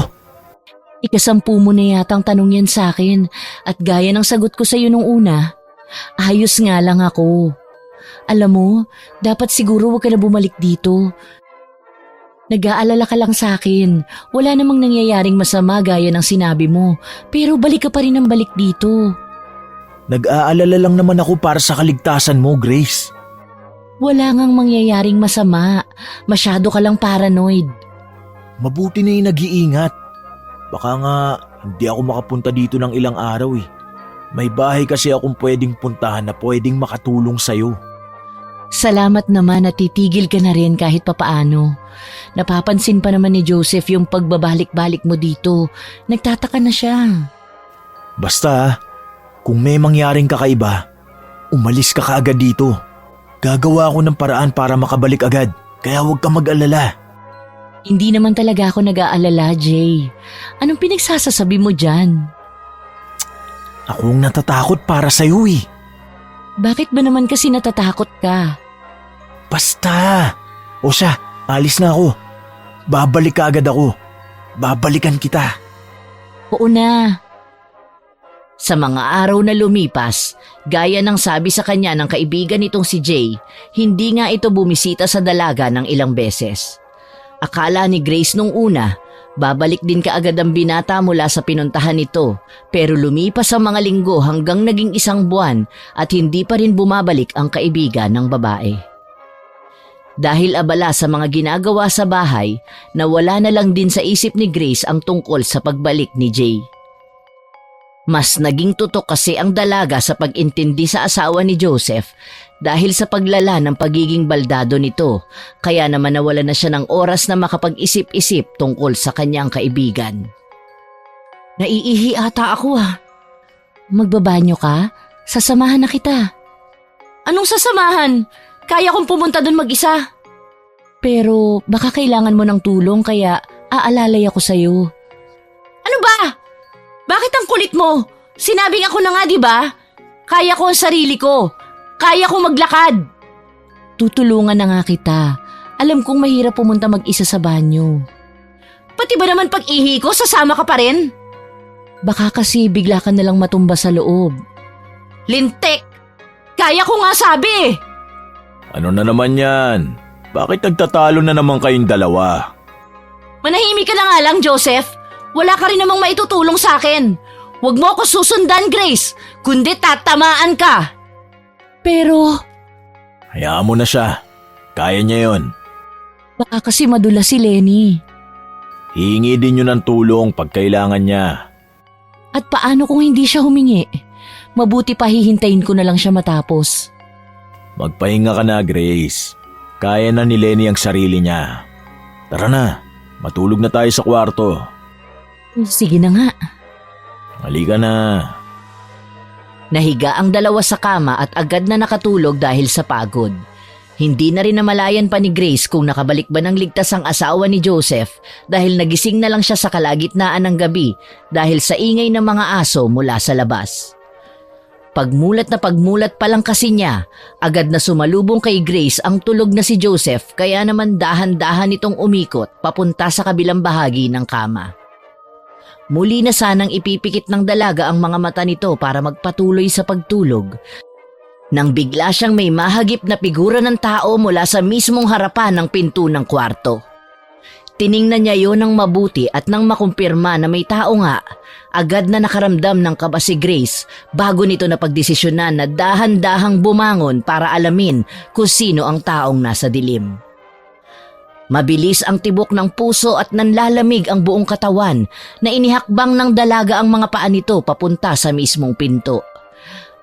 [SPEAKER 1] Ikasampu mo na yatang tanong yan sa akin at gaya ng sagot ko sa iyo nung una, ayos nga lang ako. Alam mo, dapat siguro huwag ka na bumalik dito. Nag-aalala ka lang sa akin. Wala namang nangyayaring masama gaya ng sinabi mo. Pero balik ka pa rin ng balik dito.
[SPEAKER 2] Nag-aalala lang naman ako para sa kaligtasan mo, Grace.
[SPEAKER 1] Wala ngang mangyayaring masama. Masyado ka lang paranoid.
[SPEAKER 2] Mabuti na yung nag-iingat. Baka nga hindi ako makapunta dito ng ilang araw eh. May bahay kasi akong pwedeng puntahan na pwedeng makatulong sa'yo.
[SPEAKER 1] Salamat naman at titigil ka na rin kahit papaano. Napapansin pa naman ni Joseph yung pagbabalik-balik mo dito. Nagtataka na siya.
[SPEAKER 2] Basta, kung may mangyaring kakaiba, umalis ka kaagad dito. Gagawa ako ng paraan para makabalik agad, kaya huwag kang mag-alala.
[SPEAKER 1] Hindi naman talaga ako nag-aalala, Jay. Anong pinagsasasabi mo dyan?
[SPEAKER 2] Akong natatakot para sa'yo eh.
[SPEAKER 1] Bakit ba naman kasi natatakot ka?
[SPEAKER 2] Basta! O siya, alis na ako. Babalik ka agad ako. Babalikan kita.
[SPEAKER 1] Oo na. Sa mga araw na lumipas, gaya ng sabi sa kanya ng kaibigan nitong si Jay, hindi nga ito bumisita sa dalaga ng ilang beses. Akala ni Grace nung una, babalik din kaagad ang binata mula sa pinuntahan nito, pero lumipas ang mga linggo hanggang naging isang buwan at hindi pa rin bumabalik ang kaibigan ng babae. Dahil abala sa mga ginagawa sa bahay, nawala na lang din sa isip ni Grace ang tungkol sa pagbalik ni Jay. Mas naging tutok kasi ang dalaga sa pag-intindi sa asawa ni Joseph dahil sa paglala ng pagiging baldado nito, kaya naman nawala na siya ng oras na makapag-isip-isip tungkol sa kanyang kaibigan. Naiihi ata ako Magbabanyo ka? Sasamahan na kita. Anong sasamahan? Kaya kong pumunta doon mag-isa. Pero baka kailangan mo ng tulong kaya aalalay ako sa'yo. Ano ba? Bakit ang kulit mo? Sinabing ako na nga, di ba? Kaya ko ang sarili ko. Kaya kong maglakad. Tutulungan na nga kita. Alam kong mahirap pumunta mag-isa sa banyo. Pati ba naman pag-ihi ko, sasama ka pa rin? Baka kasi bigla ka nalang matumba sa loob. Lintik! Kaya ko nga sabi!
[SPEAKER 2] Ano na naman yan? Bakit nagtatalo na naman kayong dalawa?
[SPEAKER 1] Manahimik ka na nga lang, Joseph. Wala ka rin namang maitutulong sa akin. Huwag mo ako susundan, Grace, kundi tatamaan ka. Pero...
[SPEAKER 2] Hayaan mo na siya. Kaya niya yon.
[SPEAKER 1] Baka kasi madulas si Lenny.
[SPEAKER 2] Hihingi din yun ng tulong pag kailangan niya.
[SPEAKER 1] At paano kung hindi siya humingi? Mabuti pa hihintayin ko na lang siya matapos.
[SPEAKER 2] Magpahinga ka na, Grace. Kaya na ni Lenny ang sarili niya. Tara na, matulog na tayo sa kwarto.
[SPEAKER 1] Sige na nga.
[SPEAKER 2] Halika na.
[SPEAKER 1] Nahiga ang dalawa sa kama at agad na nakatulog dahil sa pagod. Hindi na rin namalayan pa ni Grace kung nakabalik ba ng ligtas ang asawa ni Joseph dahil nagising na lang siya sa kalagitnaan ng gabi dahil sa ingay ng mga aso mula sa labas. Pagmulat pa lang kasi niya, agad na sumalubong kay Grace ang tulog na si Joseph kaya naman dahan-dahan itong umikot papunta sa kabilang bahagi ng kama. Muli na sanang ipipikit ng dalaga ang mga mata nito para magpatuloy sa pagtulog. Nang bigla siyang may mahagip na figura ng tao mula sa mismong harapan ng pinto ng kwarto. Tiningnan niya yon ng mabuti at nang makumpirma na may tao nga, agad na nakaramdam ng kaba si Grace bago nito napagdesisyonan na dahan-dahang bumangon para alamin kung sino ang taong nasa dilim. Mabilis ang tibok ng puso at nanlalamig ang buong katawan na inihakbang ng dalaga ang mga paa nito papunta sa mismong pinto.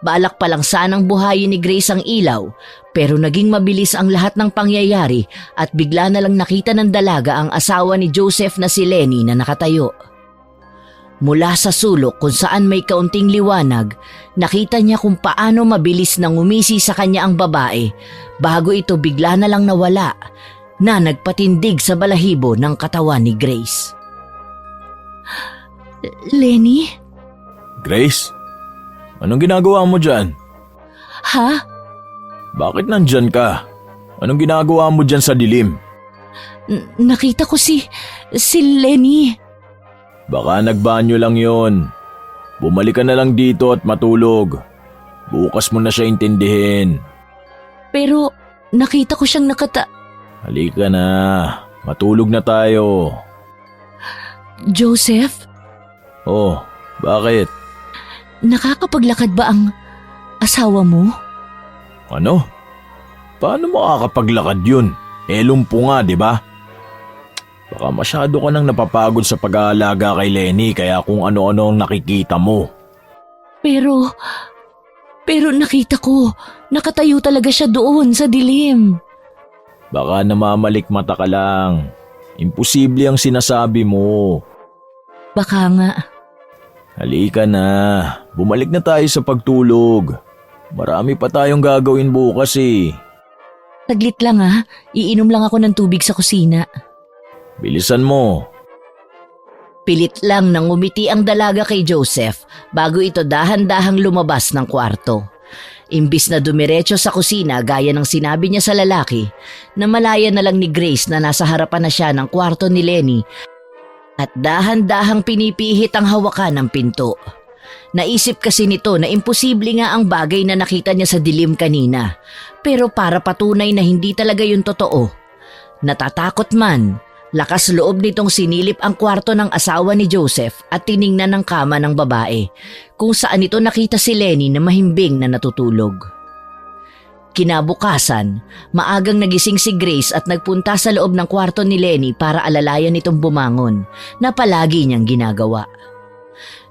[SPEAKER 1] Balak pa lang sanang buhayin ni Grace ang ilaw pero naging mabilis ang lahat ng pangyayari at bigla na lang nakita ng dalaga ang asawa ni Joseph na si Lenny na nakatayo. Mula sa sulok kung saan may kaunting liwanag, nakita niya kung paano mabilis nang umisi sa kanya ang babae bago ito bigla na lang nawala na nagpatindig sa balahibo ng katawan ni Grace. Lenny?
[SPEAKER 2] Grace? Anong ginagawa mo dyan?
[SPEAKER 1] Ha?
[SPEAKER 2] Bakit nandyan ka? Anong ginagawa mo dyan sa dilim?
[SPEAKER 1] Nakita ko si Lenny.
[SPEAKER 2] Baka nagbanyo lang yon. Bumalik ka na lang dito at matulog. Bukas mo na siya intindihin.
[SPEAKER 1] Pero nakita ko siyang
[SPEAKER 2] Halika na. Matulog na tayo.
[SPEAKER 1] Joseph?
[SPEAKER 2] Oh, bakit?
[SPEAKER 1] Nakakapaglakad ba ang asawa mo?
[SPEAKER 2] Ano? Paano makakapaglakad yun? Lumpo nga, di ba? Baka masyado ka nang napapagod sa pag-aalaga kay Lenny kaya kung ano-ano ang nakikita mo.
[SPEAKER 1] Pero nakita ko, nakatayo talaga siya doon sa dilim.
[SPEAKER 2] Baka namamalikmata ka lang. Imposible ang sinasabi mo.
[SPEAKER 1] Baka nga.
[SPEAKER 2] Halika na. Bumalik na tayo sa pagtulog. Marami pa tayong gagawin bukas eh.
[SPEAKER 1] Taglit lang iinom lang ako ng tubig sa kusina.
[SPEAKER 2] Bilisan mo.
[SPEAKER 1] Pilit lang nang ngumiti ang dalaga kay Joseph bago ito dahan-dahang lumabas ng kwarto. Imbis na dumiretso sa kusina gaya ng sinabi niya sa lalaki, namalaya na lang ni Grace na nasa harapan na siya ng kwarto ni Lenny at dahan-dahang pinipihit ang hawakan ng pinto. Naisip kasi nito na imposible nga ang bagay na nakita niya sa dilim kanina, pero para patunay na hindi talaga yun totoo. Natatakot man, lakas loob nitong sinilip ang kwarto ng asawa ni Joseph at tiningnan ang kama ng babae, kung saan ito nakita si Lenny na mahimbing na natutulog. Kinabukasan, maagang nagising si Grace at nagpunta sa loob ng kwarto ni Lenny para alalayan itong bumangon, na palagi niyang ginagawa.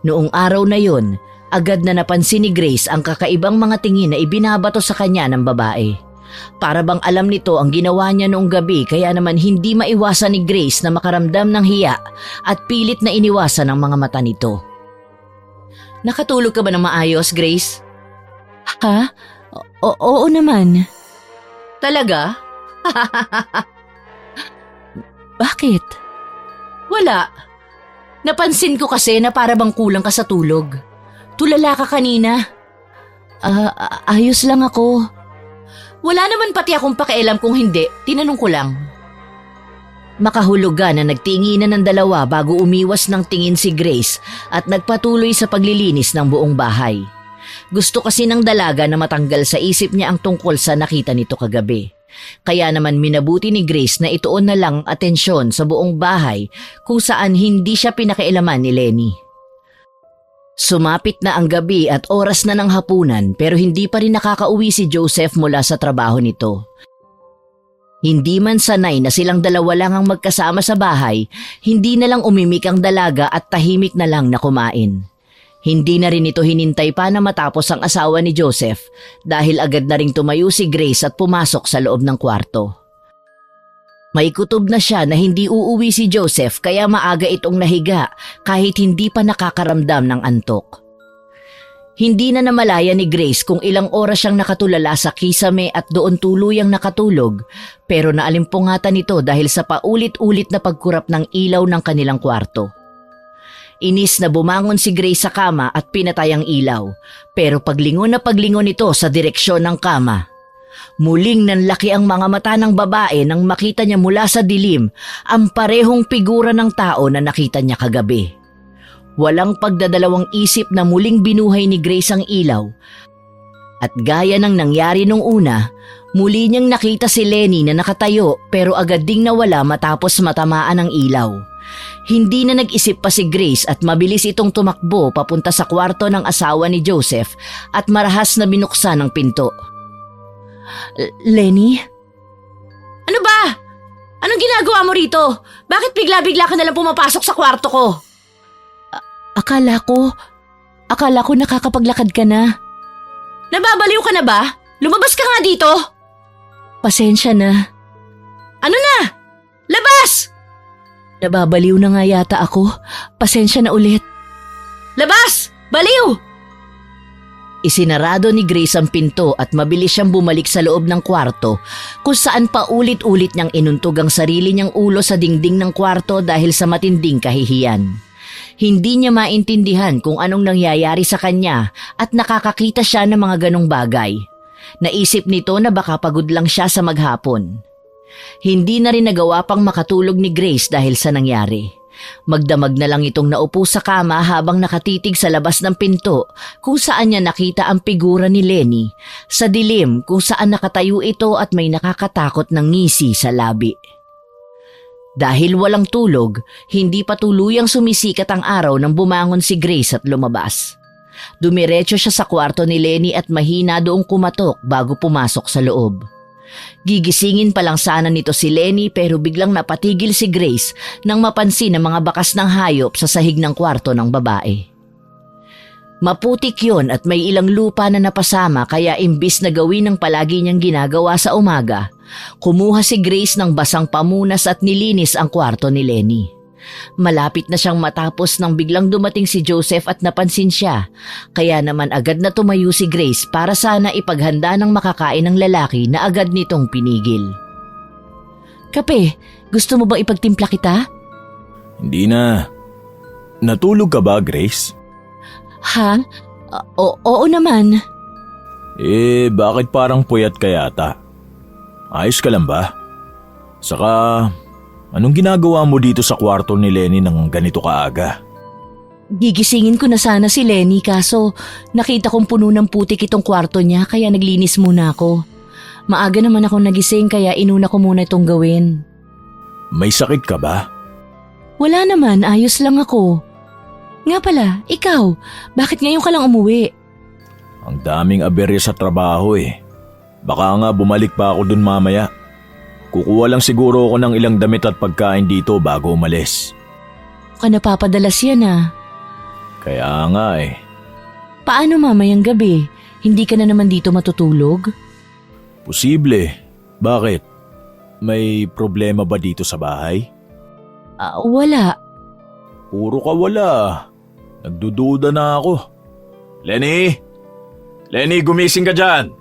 [SPEAKER 1] Noong araw na yon, agad na napansin ni Grace ang kakaibang mga tingin na ibinabato sa kanya ng babae. Para bang alam nito ang ginawa niya noong gabi kaya naman hindi maiwasan ni Grace na makaramdam ng hiya at pilit na iniwasan ang mga mata nito. Nakatulog ka ba ng maayos, Grace? Ha? Oo naman. Talaga? Bakit? Wala. Napansin ko kasi na para bang kulang ka sa tulog. Tulala ka kanina. Ayos lang ako. Wala naman pati akong pakialam kung hindi, tinanong ko lang. Makahulugan na nagtinginan ng dalawa bago umiwas ng tingin si Grace at nagpatuloy sa paglilinis ng buong bahay. Gusto kasi ng dalaga na matanggal sa isip niya ang tungkol sa nakita nito kagabi. Kaya naman minabuti ni Grace na ituon na lang atensyon sa buong bahay kung saan hindi siya pinakialaman ni Lenny. Sumapit na ang gabi at oras na ng hapunan pero hindi pa rin nakakauwi si Joseph mula sa trabaho nito. Hindi man sanay na silang dalawa lang ang magkasama sa bahay, hindi na lang umimik ang dalaga at tahimik na lang na kumain. Hindi na rin ito hinintay pa na matapos ang asawa ni Joseph dahil agad na ring tumayo si Grace at pumasok sa loob ng kwarto. May kutob na siya na hindi uuwi si Joseph kaya maaga itong nahiga kahit hindi pa nakakaramdam ng antok. Hindi na namalaya ni Grace kung ilang oras siyang nakatulala sa kisame at doon tuluyang nakatulog pero naalimpungatan ito dahil sa paulit-ulit na pagkurap ng ilaw ng kanilang kwarto. Inis na bumangon si Grace sa kama at pinatay ang ilaw pero paglingon ito sa direksyon ng kama. Muling nanlaki ang mga mata ng babae nang makita niya mula sa dilim ang parehong figura ng tao na nakita niya kagabi. Walang pagdadalawang isip na muling binuhay ni Grace ang ilaw. At gaya ng nangyari nung una, muli niyang nakita si Lenny na nakatayo pero agad ding nawala matapos matamaan ng ilaw. Hindi na nag-isip pa si Grace at mabilis itong tumakbo papunta sa kwarto ng asawa ni Joseph at marahas na binuksan ang pinto. Lenny? Ano ba? Anong ginagawa mo rito? Bakit bigla-bigla ka nalang pumapasok sa kwarto ko? Akala ko nakakapaglakad ka na. Nababaliw ka na ba? Lumabas ka nga dito. Pasensya na. Ano na? Labas! Nababaliw na nga yata ako. Pasensya na ulit. Labas! Baliw! Isinarado ni Grace ang pinto at mabilis siyang bumalik sa loob ng kwarto kung saan paulit-ulit niyang inuntog ang sarili niyang ulo sa dingding ng kwarto dahil sa matinding kahihiyan. Hindi niya maintindihan kung anong nangyayari sa kanya at nakakakita siya ng mga ganong bagay. Naisip nito na baka pagod lang siya sa maghapon. Hindi na rin nagawa pang makatulog ni Grace dahil sa nangyari. Magdamag na lang itong naupo sa kama habang nakatitig sa labas ng pinto kung saan niya nakita ang figura ni Lenny sa dilim kung saan nakatayo ito at may nakakatakot ng ngisi sa labi. Dahil walang tulog, hindi pa tuluyang sumisikat ang araw nang bumangon si Grace at lumabas. Dumiretso siya sa kwarto ni Lenny at mahina doong kumatok bago pumasok sa loob. Gigisingin pa lang sana nito si Lenny pero biglang napatigil si Grace nang mapansin ang mga bakas ng hayop sa sahig ng kwarto ng babae. Maputik yon at may ilang lupa na napasama kaya imbis na gawin ang palagi niyang ginagawa sa umaga, kumuha si Grace ng basang pamunas at nilinis ang kwarto ni Lenny. Malapit na siyang matapos nang biglang dumating si Joseph at napansin siya, kaya naman agad na tumayo si Grace para sana ipaghanda ng makakain ng lalaki na agad nitong pinigil. Kape, gusto mo bang ipagtimpla kita?
[SPEAKER 2] Hindi na. Natulog ka ba, Grace?
[SPEAKER 1] Ha? Oo naman.
[SPEAKER 2] Bakit parang puyat ka yata? Ayos ka lang ba? Saka, anong ginagawa mo dito sa kwarto ni Lenny ng ganito kaaga?
[SPEAKER 1] Gigisingin ko na sana si Lenny kaso nakita kong puno ng putik itong kwarto niya kaya naglinis muna ako. Maaga naman ako nagising kaya inuna ko muna itong gawin.
[SPEAKER 2] May sakit ka ba?
[SPEAKER 1] Wala naman, ayos lang ako. Nga pala, ikaw, bakit ngayon ka lang umuwi?
[SPEAKER 2] Ang daming aberya sa trabaho eh. Baka nga bumalik pa ako dun mamaya. Kukuha lang siguro ako ng ilang damit at pagkain dito bago umalis.
[SPEAKER 1] Ka napapadalas yan ah.
[SPEAKER 2] Kaya nga eh.
[SPEAKER 1] Paano mamayang gabi? Hindi ka na naman dito matutulog?
[SPEAKER 2] Posible. Bakit? May problema ba dito sa bahay?
[SPEAKER 1] Wala.
[SPEAKER 2] Puro ka wala. Nagdududa na ako. Lenny! Lenny, gumising ka dyan!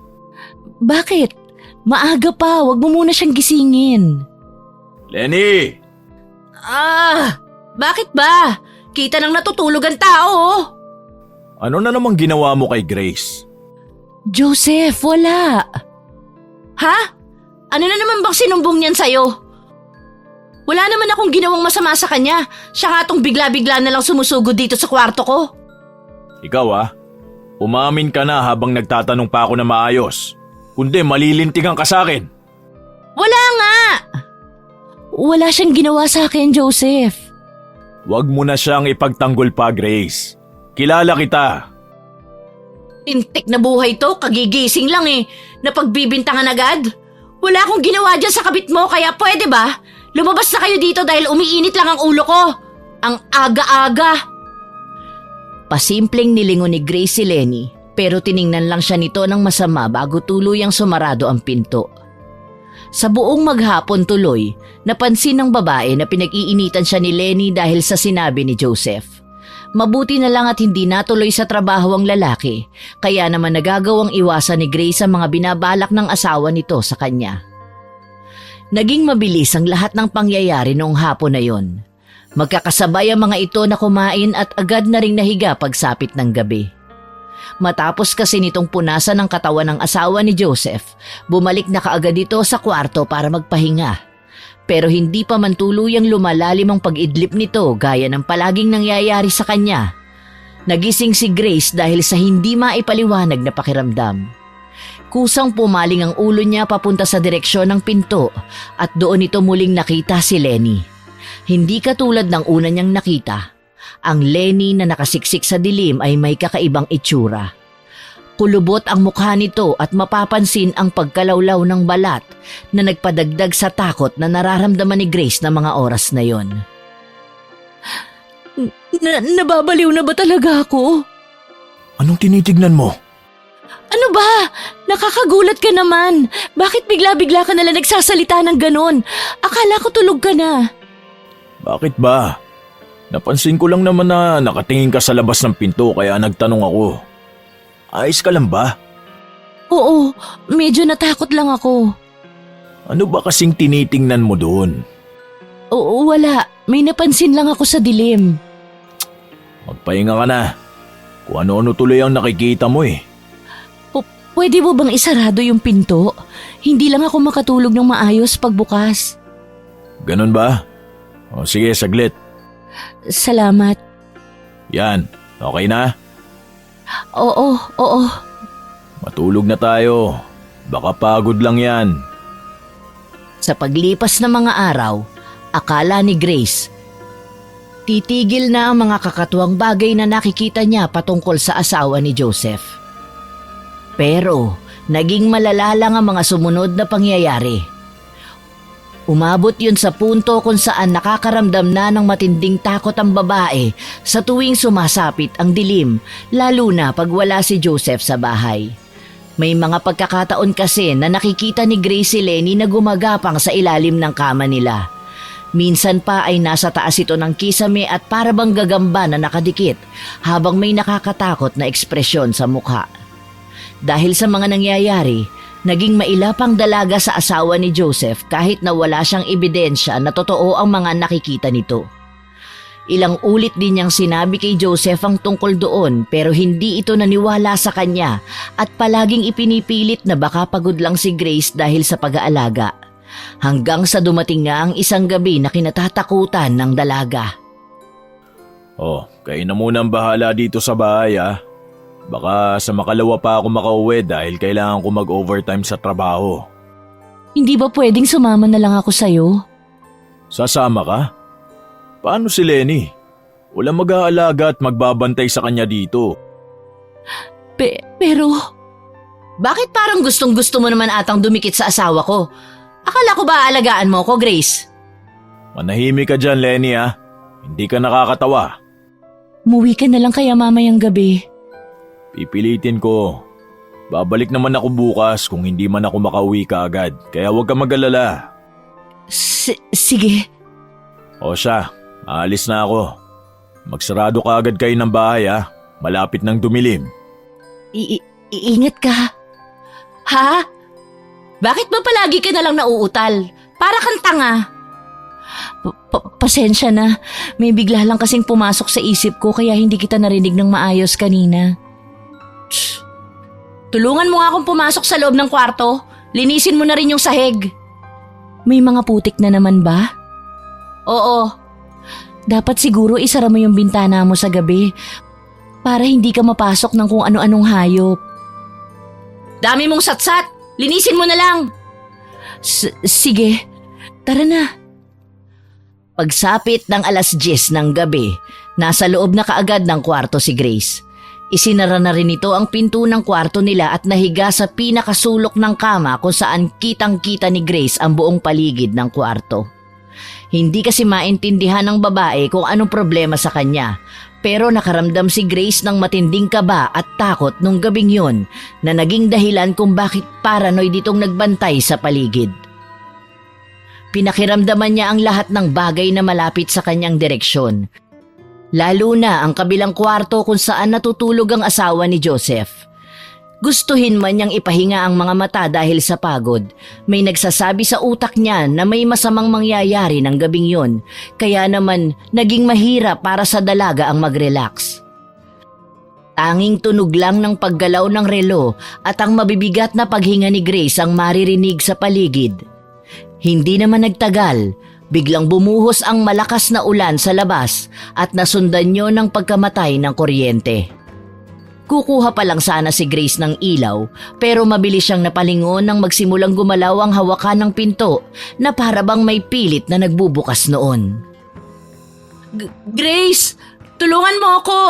[SPEAKER 1] Bakit? Maaga pa, wag mo muna siyang gisingin.
[SPEAKER 2] Lenny!
[SPEAKER 1] Bakit ba? Kita nang natutulog ang tao.
[SPEAKER 2] Ano na namang ginawa mo kay Grace?
[SPEAKER 1] Joseph, wala. Ha? Ano na naman bang sinumbong niyan sa'yo? Wala naman akong ginawang masama sa kanya. Siya nga tong bigla-bigla na lang sumusugod dito sa kwarto ko.
[SPEAKER 2] Ikaw umamin ka na habang nagtatanong pa ako na maayos. Kundi malilintigan ka sa akin.
[SPEAKER 1] Wala nga! Wala siyang ginawa sa akin, Joseph.
[SPEAKER 2] Huwag mo na siyang ipagtanggol pa, Grace. Kilala kita.
[SPEAKER 1] Tintik na buhay to, kagigising lang Napagbibintangan agad. Wala akong ginawa dyan sa kabit mo, kaya pwede ba? Lumabas na kayo dito dahil umiinit lang ang ulo ko. Ang aga-aga. Pasimpleng nilingon ni Grace si Lenny, pero tiningnan lang siya nito ng masama bago tuluyang sumarado ang pinto. Sa buong maghapon tuloy, napansin ng babae na pinag-iinitan siya ni Lenny dahil sa sinabi ni Joseph. Mabuti na lang at hindi natuloy sa trabaho ang lalaki, kaya naman nagagawang iwasan ni Grace ang mga binabalak ng asawa nito sa kanya. Naging mabilis ang lahat ng pangyayari noong hapon na yon. Magkakasabay ang mga ito na kumain at agad na ring nahiga pagsapit ng gabi. Matapos kasi nitong punasan ng katawan ng asawa ni Joseph, bumalik na kaagad ito sa kwarto para magpahinga. Pero hindi pa man tuluyang lumalalim ang pag-idlip nito gaya ng palaging nangyayari sa kanya. Nagising si Grace dahil sa hindi maipaliwanag na pakiramdam. Kusang pumaling ang ulo niya papunta sa direksyon ng pinto at doon ito muling nakita si Lenny. Hindi katulad ng una niyang nakita. Ang Lenny na nakasiksik sa dilim ay may kakaibang itsura. Kulubot ang mukha nito at mapapansin ang pagkalawlaw ng balat na nagpadagdag sa takot na nararamdaman ni Grace na mga oras na yon. Nababaliw na ba talaga ako?
[SPEAKER 2] Anong tinitignan mo?
[SPEAKER 1] Ano ba? Nakakagulat ka naman. Bakit bigla-bigla ka nalang nagsasalita ng ganon? Akala ko tulog ka na.
[SPEAKER 2] Bakit ba? Napansin ko lang naman na nakatingin ka sa labas ng pinto kaya nagtanong ako. Ayos ka lang ba?
[SPEAKER 1] Oo, medyo natakot lang ako.
[SPEAKER 2] Ano ba kasing tinitingnan mo doon?
[SPEAKER 1] Oo, wala. May napansin lang ako sa dilim.
[SPEAKER 2] Magpahinga ka na. Kung ano-ano tuloy ang nakikita mo .
[SPEAKER 1] Pwede mo bang isarado yung pinto? Hindi lang ako makatulog ng maayos pagbukas.
[SPEAKER 2] Ganun ba? O sige, saglit.
[SPEAKER 1] Salamat.
[SPEAKER 2] Yan, okay na?
[SPEAKER 1] Oo.
[SPEAKER 2] Matulog na tayo. Baka pagod lang yan.
[SPEAKER 1] Sa paglipas ng mga araw, akala ni Grace, titigil na ang mga kakatuwang bagay na nakikita niya patungkol sa asawa ni Joseph. Pero naging malala lang ang mga sumunod na pangyayari. Umabot yun sa punto kung saan nakakaramdam na ng matinding takot ang babae sa tuwing sumasapit ang dilim, lalo na pag wala si Joseph sa bahay. May mga pagkakataon kasi na nakikita ni Grace si Lenny na gumagapang sa ilalim ng kama nila. Minsan pa ay nasa taas ito ng kisame at parabang gagamba na nakadikit habang may nakakatakot na ekspresyon sa mukha. Dahil sa mga nangyayari, naging mailapang dalaga sa asawa ni Joseph kahit na wala siyang ebidensya na totoo ang mga nakikita nito. Ilang ulit din niyang sinabi kay Joseph ang tungkol doon pero hindi ito naniwala sa kanya at palaging ipinipilit na baka pagod lang si Grace dahil sa pag-aalaga. Hanggang sa dumating nga ang isang gabi na kinatatakutan ng dalaga.
[SPEAKER 2] Kayo na muna ang bahala dito sa bahay . Baka sa makalawa pa ako makauwi dahil kailangan ko mag-overtime sa trabaho.
[SPEAKER 1] Hindi ba pwedeng sumama na lang ako sa'yo?
[SPEAKER 2] Sasama ka? Paano si Lenny? Walang mag-aalaga at magbabantay sa kanya dito.
[SPEAKER 1] Pero... Bakit parang gustong-gusto mo naman atang dumikit sa asawa ko? Akala ko ba aalagaan mo ko, Grace?
[SPEAKER 2] Manahimik ka dyan, Lenny . Hindi ka nakakatawa.
[SPEAKER 1] Muwi ka na lang kaya mamayang gabi.
[SPEAKER 2] Pipilitin ko. Babalik naman ako bukas kung hindi man ako makauwi kaagad, kaya huwag kang mag-alala.
[SPEAKER 1] Sige.
[SPEAKER 2] O siya, aalis na ako. Magsarado ka agad kayo ng bahay ha, malapit ng dumilim.
[SPEAKER 1] Ingat ka. Ha? Bakit ba palagi ka nalang nauutal? Para kang tanga. Pasensya na. May bigla lang kasing pumasok sa isip ko kaya hindi kita narinig ng maayos kanina. Shh. Tulungan mo nga akong pumasok sa loob ng kwarto. Linisin mo na rin yung sahig. May mga putik na naman ba? Oo. Dapat siguro isara mo yung bintana mo sa gabi para hindi ka mapasok ng kung ano-anong hayop. Dami mong satsat. Linisin mo na lang. Sige. Tara na. Pagsapit ng 10:00 ng gabi, nasa loob na kaagad ng kwarto si Grace. Isinara na rin ito ang pinto ng kwarto nila at nahiga sa pinakasulok ng kama kung saan kitang-kita ni Grace ang buong paligid ng kwarto. Hindi kasi maintindihan ng babae kung anong problema sa kanya, pero nakaramdam si Grace ng matinding kaba at takot nung gabing yun na naging dahilan kung bakit paranoid itong nagbantay sa paligid. Pinakiramdaman niya ang lahat ng bagay na malapit sa kanyang direksyon. Lalo na ang kabilang kwarto kung saan natutulog ang asawa ni Joseph. Gustuhin man niyang ipahinga ang mga mata dahil sa pagod, may nagsasabi sa utak niya na may masamang mangyayari ng gabing yon, kaya naman naging mahirap para sa dalaga ang mag-relax. Tanging tunog lang ng paggalaw ng relo at ang mabibigat na paghinga ni Grace ang maririnig sa paligid. Hindi naman nagtagal, biglang bumuhos ang malakas na ulan sa labas at nasundan niyo ng pagkamatay ng kuryente. Kukuha pa lang sana si Grace ng ilaw pero mabilis siyang napalingon nang magsimulang gumalaw ang hawakan ng pinto na para bang may pilit na nagbubukas noon. Grace! Tulungan mo ako!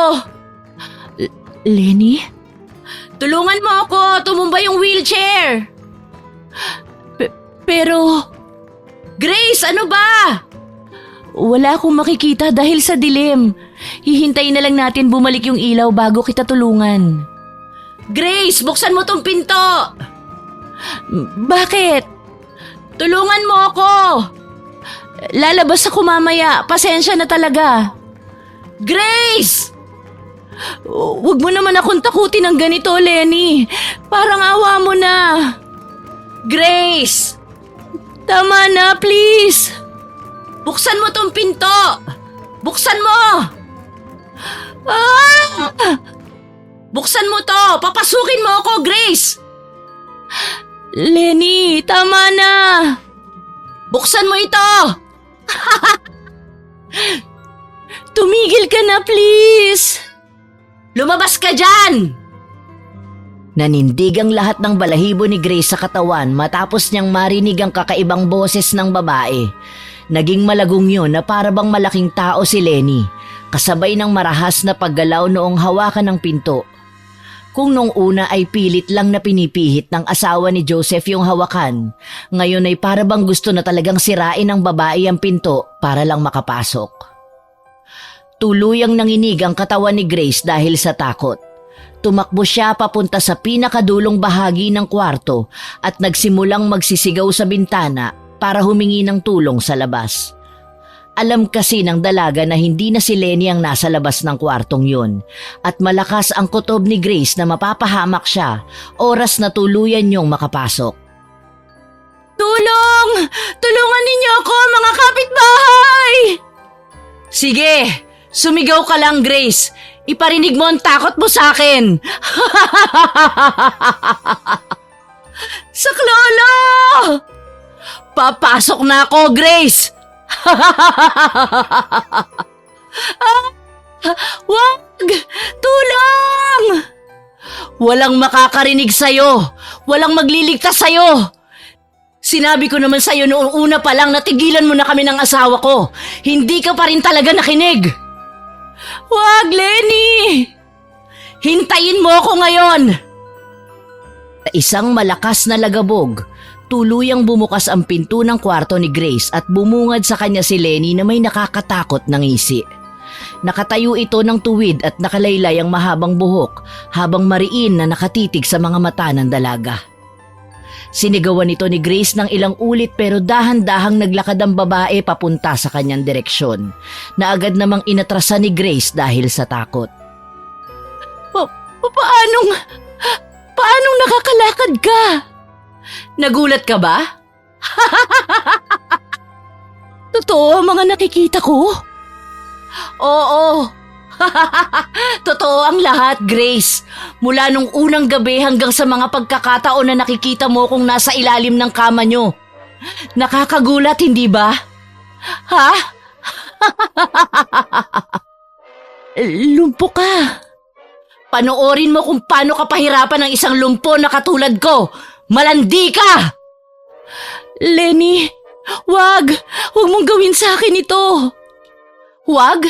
[SPEAKER 1] Lenny? Tulungan mo ako! Tumumba yung wheelchair! Pero... Grace, ano ba? Wala akong makikita dahil sa dilim. Hihintayin na lang natin bumalik yung ilaw bago kita tulungan. Grace, buksan mo tong pinto! Bakit? Tulungan mo ako! Lalabas ako mamaya. Pasensya na talaga. Grace! Huwag mo naman akong takutin ng ganito, Lenny. Parang awa mo na. Grace! Tama na, please! Buksan mo tong pinto! Buksan mo! Ah! Buksan mo to! Papasukin mo ako, Grace! Lenny, tama na! Buksan mo ito! Tumigil ka na, please! Lumabas ka dyan! Nanindig ang lahat ng balahibo ni Grace sa katawan matapos niyang marinig ang kakaibang boses ng babae. Naging malagong yun na para bang malaking tao si Lenny, kasabay ng marahas na paggalaw noong hawakan ng pinto. Kung nung una ay pilit lang na pinipihit ng asawa ni Joseph yung hawakan, ngayon ay para bang gusto na talagang sirain ng babae ang pinto para lang makapasok. Tuluyang nanginig ang katawan ni Grace dahil sa takot. Tumakbo siya papunta sa pinakadulong bahagi ng kwarto at nagsimulang magsisigaw sa bintana para humingi ng tulong sa labas. Alam kasi ng dalaga na hindi na si Lenny ang nasa labas ng kwartong yun at malakas ang kutob ni Grace na mapapahamak siya oras na tuluyan niyong makapasok. Tulong! Tulungan ninyo ako, mga kapitbahay! Sige, sumigaw ka lang, Grace. Iparinig mo ang takot mo sa akin. Saklolo! Papasok na ako, Grace! Wag! Tulong! Walang makakarinig sa'yo. Walang magliligtas sa'yo. Sinabi ko naman sa'yo noong una pa lang na tigilan mo na kami ng asawa ko. Hindi ka pa rin talaga nakinig. Wag, Lenny! Hintayin mo ako ngayon! Sa isang malakas na lagabog, tuluyang bumukas ang pinto ng kwarto ni Grace at bumungad sa kanya si Lenny na may nakakatakot na ngisi. Nakatayo ito ng tuwid at nakalaylay ang mahabang buhok habang mariin na nakatitig sa mga mata ng dalaga. Sinigawan ito ni Grace ng ilang ulit pero dahan-dahang naglakad ang babae papunta sa kanyang direksyon na agad namang inatrasan ni Grace dahil sa takot. Paanong nakakalakad ka? Nagulat ka ba? Totoo ang mga nakikita ko? Oo. Totoo ang lahat, Grace. Mula nung unang gabi hanggang sa mga pagkakataon na nakikita mo kung nasa ilalim ng kama nyo. Nakakagulat, hindi ba? Ha? Lumpo ka. Panoorin mo kung paano ka pahirapan ng isang lumpo na katulad ko. Malandi ka! Lenny, wag mong gawin sa akin ito. Wag?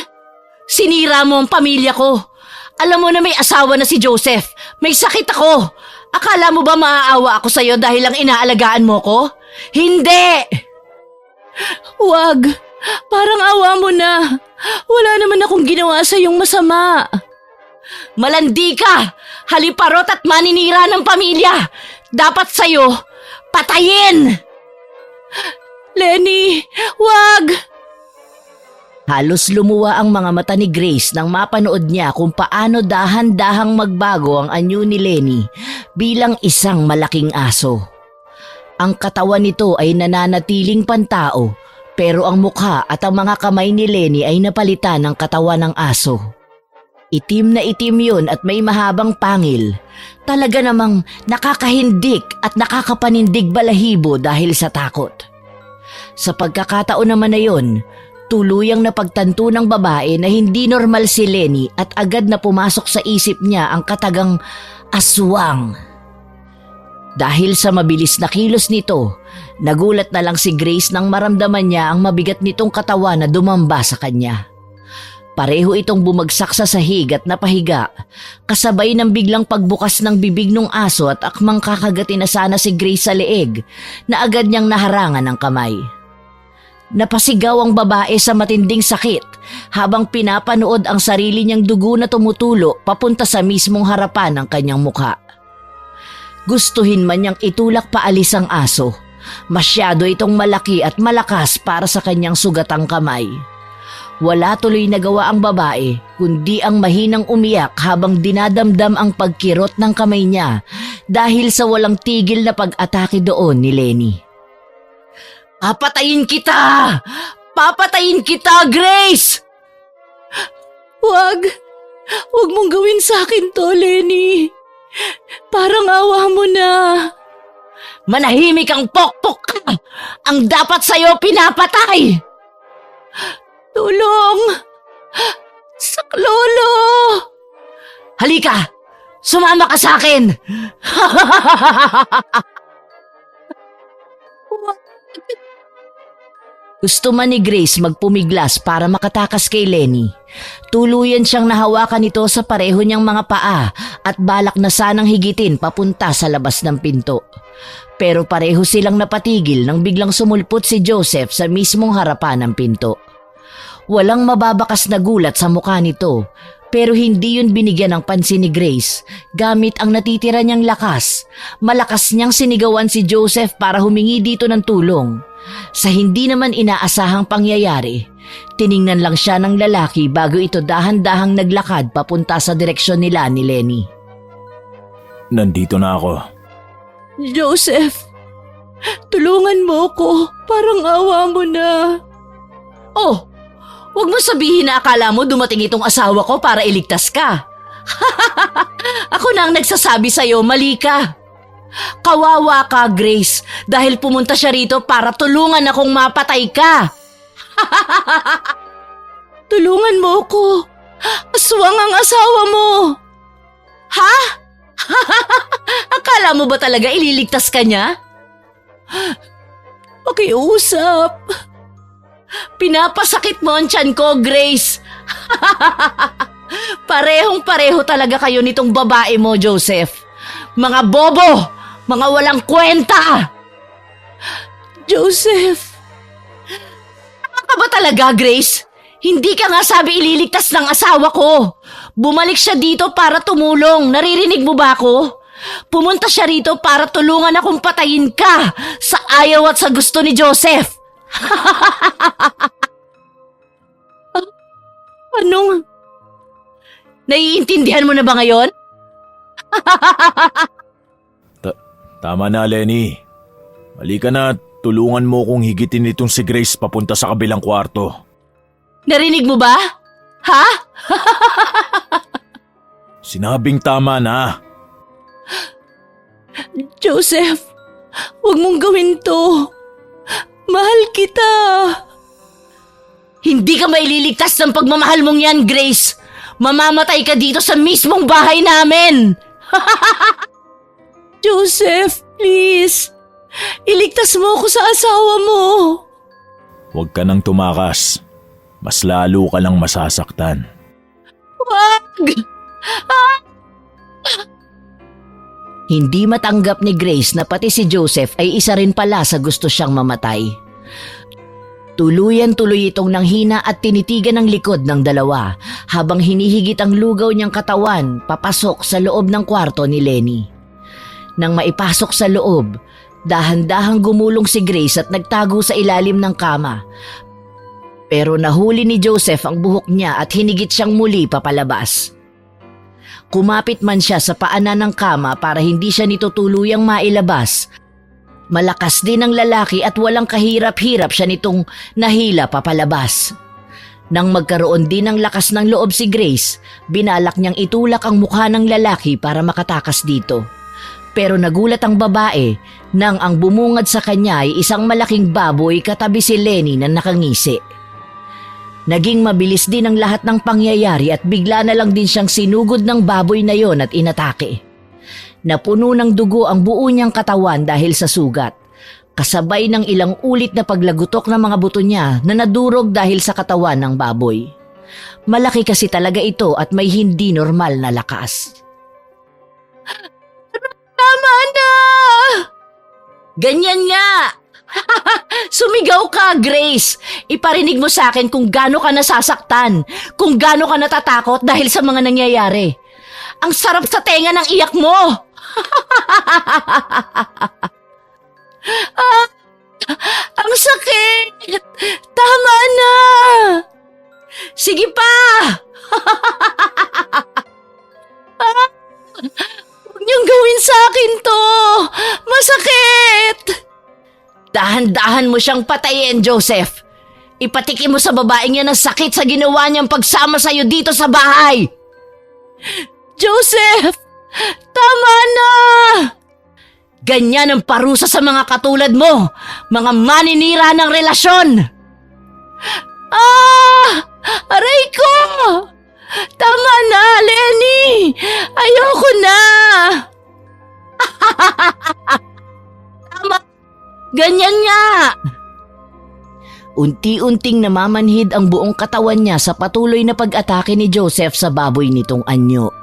[SPEAKER 1] Sinira mo ang pamilya ko. Alam mo na may asawa na si Joseph. May sakit ako. Akala mo ba maaawa ako sa'yo dahil lang inaalagaan mo ko? Hindi! Wag. Parang awa mo na. Wala naman akong ginawa sa'yong masama. Malandi ka! Haliparot at maninira ng pamilya! Dapat sa'yo, patayin! Lenny, wag! Halos lumuwa ang mga mata ni Grace nang mapanood niya kung paano dahan-dahang magbago ang anyo ni Lenny bilang isang malaking aso. Ang katawan nito ay nananatiling pantao pero ang mukha at ang mga kamay ni Lenny ay napalitan ng katawan ng aso. Itim na itim yun at may mahabang pangil. Talaga namang nakakahindik at nakakapanindig balahibo dahil sa takot. Sa pagkakataon naman na yun, tuluyang napagtanto ng babae na hindi normal si Lenny at agad na pumasok sa isip niya ang katagang aswang. Dahil sa mabilis na kilos nito, nagulat na lang si Grace nang maramdaman niya ang mabigat nitong katawan na dumamba sa kanya. Pareho itong bumagsak sa sahig at napahiga, kasabay ng biglang pagbukas ng bibig ng aso at akmang kakagatin na sana si Grace sa leeg na agad niyang naharangan ng kamay. Napasigaw ang babae sa matinding sakit habang pinapanood ang sarili niyang dugo na tumutulo papunta sa mismong harapan ng kanyang mukha. Gustuhin man niyang itulak paalis ang aso, masyado itong malaki at malakas para sa kanyang sugatang kamay. Wala tuloy nagawa ang babae kundi ang mahinang umiyak habang dinadamdam ang pagkirot ng kamay niya dahil sa walang tigil na pag-atake doon ni Lenny. Papatayin kita! Papatayin kita, Grace! Wag mong gawin sa akin to, Lenny. Parang awa mo na. Manahimik ang pokpok ka! Ang dapat sa'yo pinapatay! Tulong! Saklolo! Halika! Sumama ka sa akin! Gusto man ni Grace magpumiglas para makatakas kay Lenny. Tuluyan siyang nahawakan nito sa pareho niyang mga paa at balak na sanang higitin papunta sa labas ng pinto. Pero pareho silang napatigil nang biglang sumulpot si Joseph sa mismong harapan ng pinto. Walang mababakas na gulat sa mukha nito pero hindi yun binigyan ng pansin ni Grace gamit ang natitira niyang lakas. Malakas niyang sinigawan si Joseph para humingi dito ng tulong. Sa hindi naman inaasahang pangyayari, tiningnan lang siya ng lalaki bago ito dahan-dahang naglakad papunta sa direksyon nila ni Lenny.
[SPEAKER 2] Nandito na ako.
[SPEAKER 1] Joseph, tulungan mo ko. Parang awa mo na. Oh! Huwag mo sabihin na akala mo dumating itong asawa ko para iligtas ka. Ako na ang nagsasabi sa'yo, mali ka. Kawawa ka, Grace, dahil pumunta siya rito para tulungan akong mapatay ka. Tulungan mo ko. Aswang ang asawa mo. Ha? Akala mo ba talaga ililigtas ka niya? Pakiusap. Pinapasakit mo ang tiyan ko, Grace. Parehong-pareho talaga kayo nitong babae mo, Joseph. Mga bobo! Mga walang kwenta! Joseph! Tama ka ba talaga, Grace? Hindi ka nga sabi ililigtas ng asawa ko. Bumalik siya dito para tumulong. Naririnig mo ba ako? Pumunta siya rito para tulungan akong patayin ka sa ayaw at sa gusto ni Joseph. Anong? Naiintindihan mo na ba ngayon?
[SPEAKER 2] Tama na, Lenny. Halika na, tulungan mo kong higitin itong si Grace papunta sa kabilang kwarto.
[SPEAKER 1] Narinig mo ba? Ha?
[SPEAKER 2] Sinabing tama na.
[SPEAKER 1] Joseph, huwag mong gawin to. Mahal kita. Hindi ka maililigtas ng pagmamahal mong yan, Grace. Mamamatay ka dito sa mismong bahay namin. Joseph, please. Iligtas mo ako sa asawa mo.
[SPEAKER 2] Huwag ka nang tumakas. Mas lalo ka lang masasaktan.
[SPEAKER 1] Wag! Hindi matanggap ni Grace na pati si Joseph ay isa rin pala sa gusto siyang mamatay. Tuluyan-tuloy itong nanghina at tinitigan ang likod ng dalawa habang hinihigit ang lugaw niyang katawan papasok sa loob ng kwarto ni Lenny. Nang maipasok sa loob, dahan-dahang gumulong si Grace at nagtago sa ilalim ng kama. Pero nahuli ni Joseph ang buhok niya at hinigit siyang muli papalabas. Kumapit man siya sa paanan ng kama para hindi siya nito tuluyang mailabas. Malakas din ang lalaki at walang kahirap-hirap siya nitong nahila papalabas. Nang magkaroon din ng lakas ng loob si Grace, binalak niyang itulak ang mukha ng lalaki para makatakas dito. Pero nagulat ang babae nang ang bumungad sa kanya ay isang malaking baboy katabi si Lenny na nakangisi. Naging mabilis din ang lahat ng pangyayari at bigla na lang din siyang sinugod ng baboy na yon at inatake. Napuno ng dugo ang buo niyang katawan dahil sa sugat, kasabay ng ilang ulit na paglagutok ng mga buto niya na nadurog dahil sa katawan ng baboy. Malaki kasi talaga ito at may hindi normal na lakas. Tama na! Ganyan nga! Sumigaw ka, Grace! Iparinig mo sa akin kung gaano ka nasasaktan, kung gaano ka natatakot dahil sa mga nangyayari. Ang sarap sa tenga ng iyak mo! Ang sakit! Tama na! Sige pa! Huwag niyong gawin sa akin to! Masakit! Dahan-dahan mo siyang patayin, Joseph. Ipatikim mo sa babaeng yan ang sakit sa ginawa niyang pagsama sa'yo dito sa bahay. Joseph! Tama na! Ganyan ang parusa sa mga katulad mo, mga maninira ng relasyon. Aray ko! Tama na, Lenny! Ayoko na! Tama! Ganyan nga! Unti-unting namamanhid ang buong katawan niya sa patuloy na pag-atake ni Joseph sa baboy nitong anyo.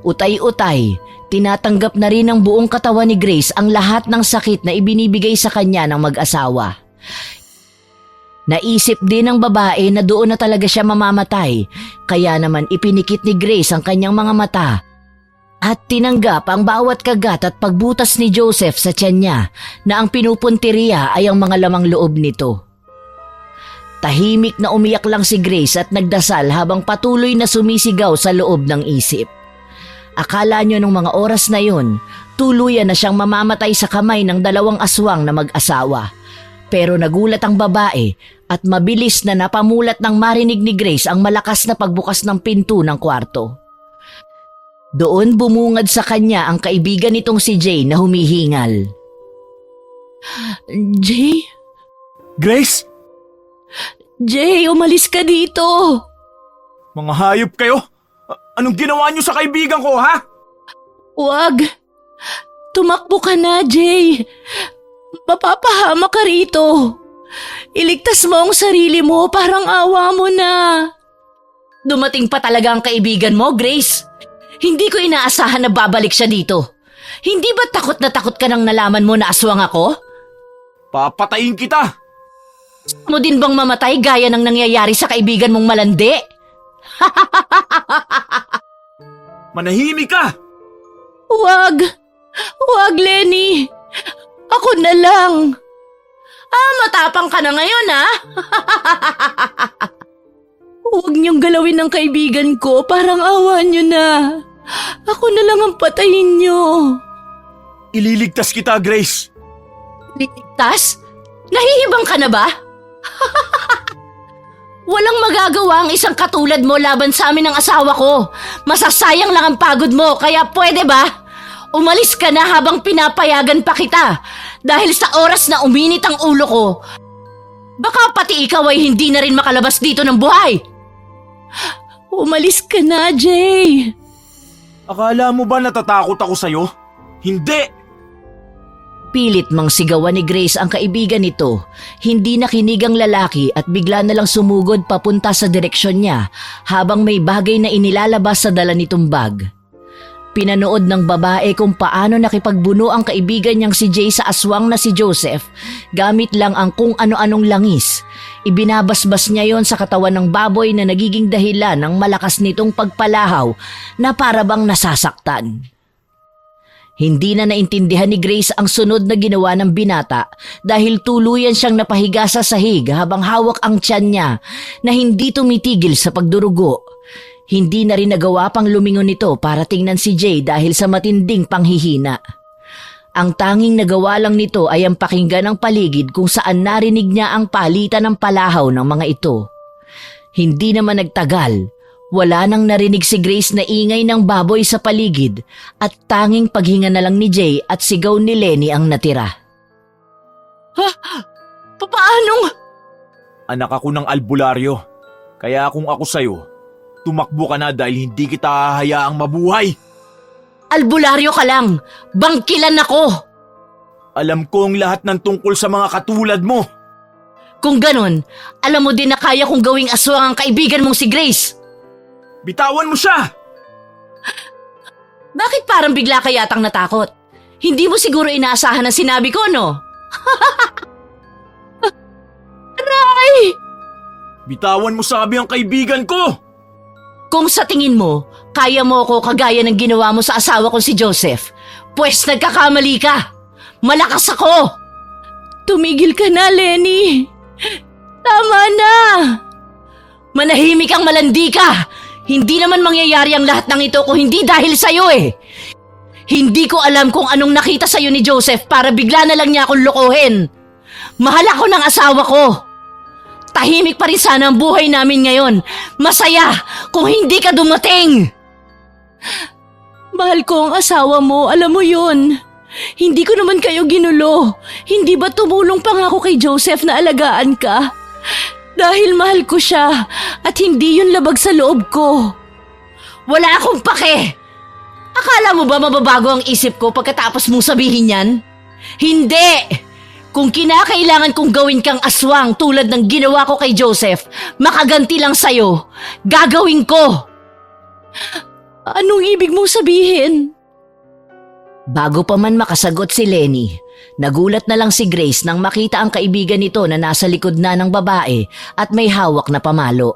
[SPEAKER 1] Utay-utay, tinatanggap na rin ng buong katawan ni Grace ang lahat ng sakit na ibinibigay sa kanya ng mag-asawa. Naisip din ng babae na doon na talaga siya mamamatay, kaya naman ipinikit ni Grace ang kanyang mga mata at tinanggap ang bawat kagat at pagbutas ni Joseph sa tiyan niya na ang pinupunteriya ay ang mga lamang loob nito. Tahimik na umiyak lang si Grace at nagdasal habang patuloy na sumisigaw sa loob ng isip. Akala niyo nung mga oras na yun, tuluyan na siyang mamamatay sa kamay ng dalawang aswang na mag-asawa. Pero nagulat ang babae at mabilis na napamulat ng marinig ni Grace ang malakas na pagbukas ng pinto ng kwarto. Doon bumungad sa kanya ang kaibigan nitong si Jay na humihingal. Jay?
[SPEAKER 2] Grace?
[SPEAKER 1] Jay, umalis ka dito!
[SPEAKER 2] Mga hayop kayo! Anong ginawa niyo sa kaibigan ko, ha?
[SPEAKER 1] Wag! Tumakbo ka na, Jay! Mapapahama ka rito! Iligtas mo ang sarili mo, parang awa mo na! Dumating pa talaga ang kaibigan mo, Grace? Hindi ko inaasahan na babalik siya dito. Hindi ba takot na takot ka nang nalaman mo na aswang ako?
[SPEAKER 2] Papatayin kita!
[SPEAKER 1] Mo din bang mamatay gaya ng nangyayari sa kaibigan mong malandi?
[SPEAKER 2] Manahimik ka!
[SPEAKER 1] Wag! Wag, Lenny! Ako na lang! Matapang ka na ngayon, ha? Huwag niyong galawin ng kaibigan ko, parang awa niyo na. Ako na lang ang patayin niyo.
[SPEAKER 2] Ililigtas kita, Grace.
[SPEAKER 1] Ligtas? Nahihibang ka na ba? Walang magagawa ang isang katulad mo laban sa amin ng asawa ko. Masasayang lang ang pagod mo, kaya pwede ba? Umalis ka na habang pinapayagan pa kita. Dahil sa oras na uminit ang ulo ko, baka pati ikaw ay hindi na rin makalabas dito ng buhay. Umalis ka na, Jay.
[SPEAKER 2] Akala mo ba natatakot ako sa'yo? Hindi!
[SPEAKER 1] Pilit mang sigawan ni Grace ang kaibigan nito. Hindi nakinig ang lalaki at bigla na lang sumugod papunta sa direksyon niya habang may bagay na inilalabas sa dala nitong bag. Pinanood ng babae kung paano nakipagbuno ang kaibigan niyang si Jay sa aswang na si Joseph gamit lang ang kung ano-anong langis. Ibinabasbas niya yon sa katawan ng baboy na nagiging dahilan ng malakas nitong pagpalahaw na parabang nasasaktan. Hindi na naintindihan ni Grace ang sunod na ginawa ng binata dahil tuluyan siyang napahiga sa sahig habang hawak ang tiyan niya na hindi tumitigil sa pagdurugo. Hindi na rin nagawa pang lumingon nito para tingnan si Jay dahil sa matinding panghihina. Ang tanging nagawa lang nito ay ang pakinggan ang paligid kung saan narinig niya ang palitan ng palahaw ng mga ito. Hindi naman nagtagal, wala nang narinig si Grace na ingay ng baboy sa paligid at tanging paghinga na lang ni Jay at sigaw ni Lenny ang natira. Paanong?
[SPEAKER 2] Anak ako ng albularyo, kaya kung ako sa'yo, tumakbo ka na dahil hindi kita hahayaang mabuhay.
[SPEAKER 1] Albularyo ka lang! Bangkilan ako!
[SPEAKER 2] Alam ko ang lahat ng tungkol sa mga katulad mo.
[SPEAKER 1] Kung ganon, alam mo din na kaya kong gawing aswang ang kaibigan mong si Grace.
[SPEAKER 2] Bitawan mo siya!
[SPEAKER 1] Bakit parang bigla ka yatang natakot? Hindi mo siguro inaasahan ang sinabi ko, no? Aray!
[SPEAKER 2] Bitawan mo sabi ang kaibigan ko!
[SPEAKER 1] Kung sa tingin mo, kaya mo ako kagaya ng ginawa mo sa asawa ko si Joseph, pues nagkakamali ka. Malakas ako. Tumigil ka na, Lenny. Tama na. Manahimik kang malandi ka. Hindi naman mangyayari ang lahat ng ito kung hindi dahil sa'yo eh. Hindi ko alam kung anong nakita sa'yo ni Joseph para bigla na lang niya akong lokohin. Mahal ako ng asawa ko. Tahimik pa rin sana ang buhay namin ngayon. Masaya kung hindi ka dumating. Mahal ko ang asawa mo, alam mo yun. Hindi ko naman kayo ginulo. Hindi ba tumulong pa nga ako kay Joseph na alagaan ka? Dahil mahal ko siya at hindi yun labag sa loob ko. Wala akong pake. Akala mo ba mababago ang isip ko pagkatapos mong sabihin yan? Hindi! Kung kinakailangan kong gawin kang aswang tulad ng ginawa ko kay Joseph, makaganti lang sa'yo, gagawin ko. Anong ibig mong sabihin? Bago pa man makasagot si Lenny, nagulat na lang si Grace nang makita ang kaibigan nito na nasa likod na ng babae at may hawak na pamalo.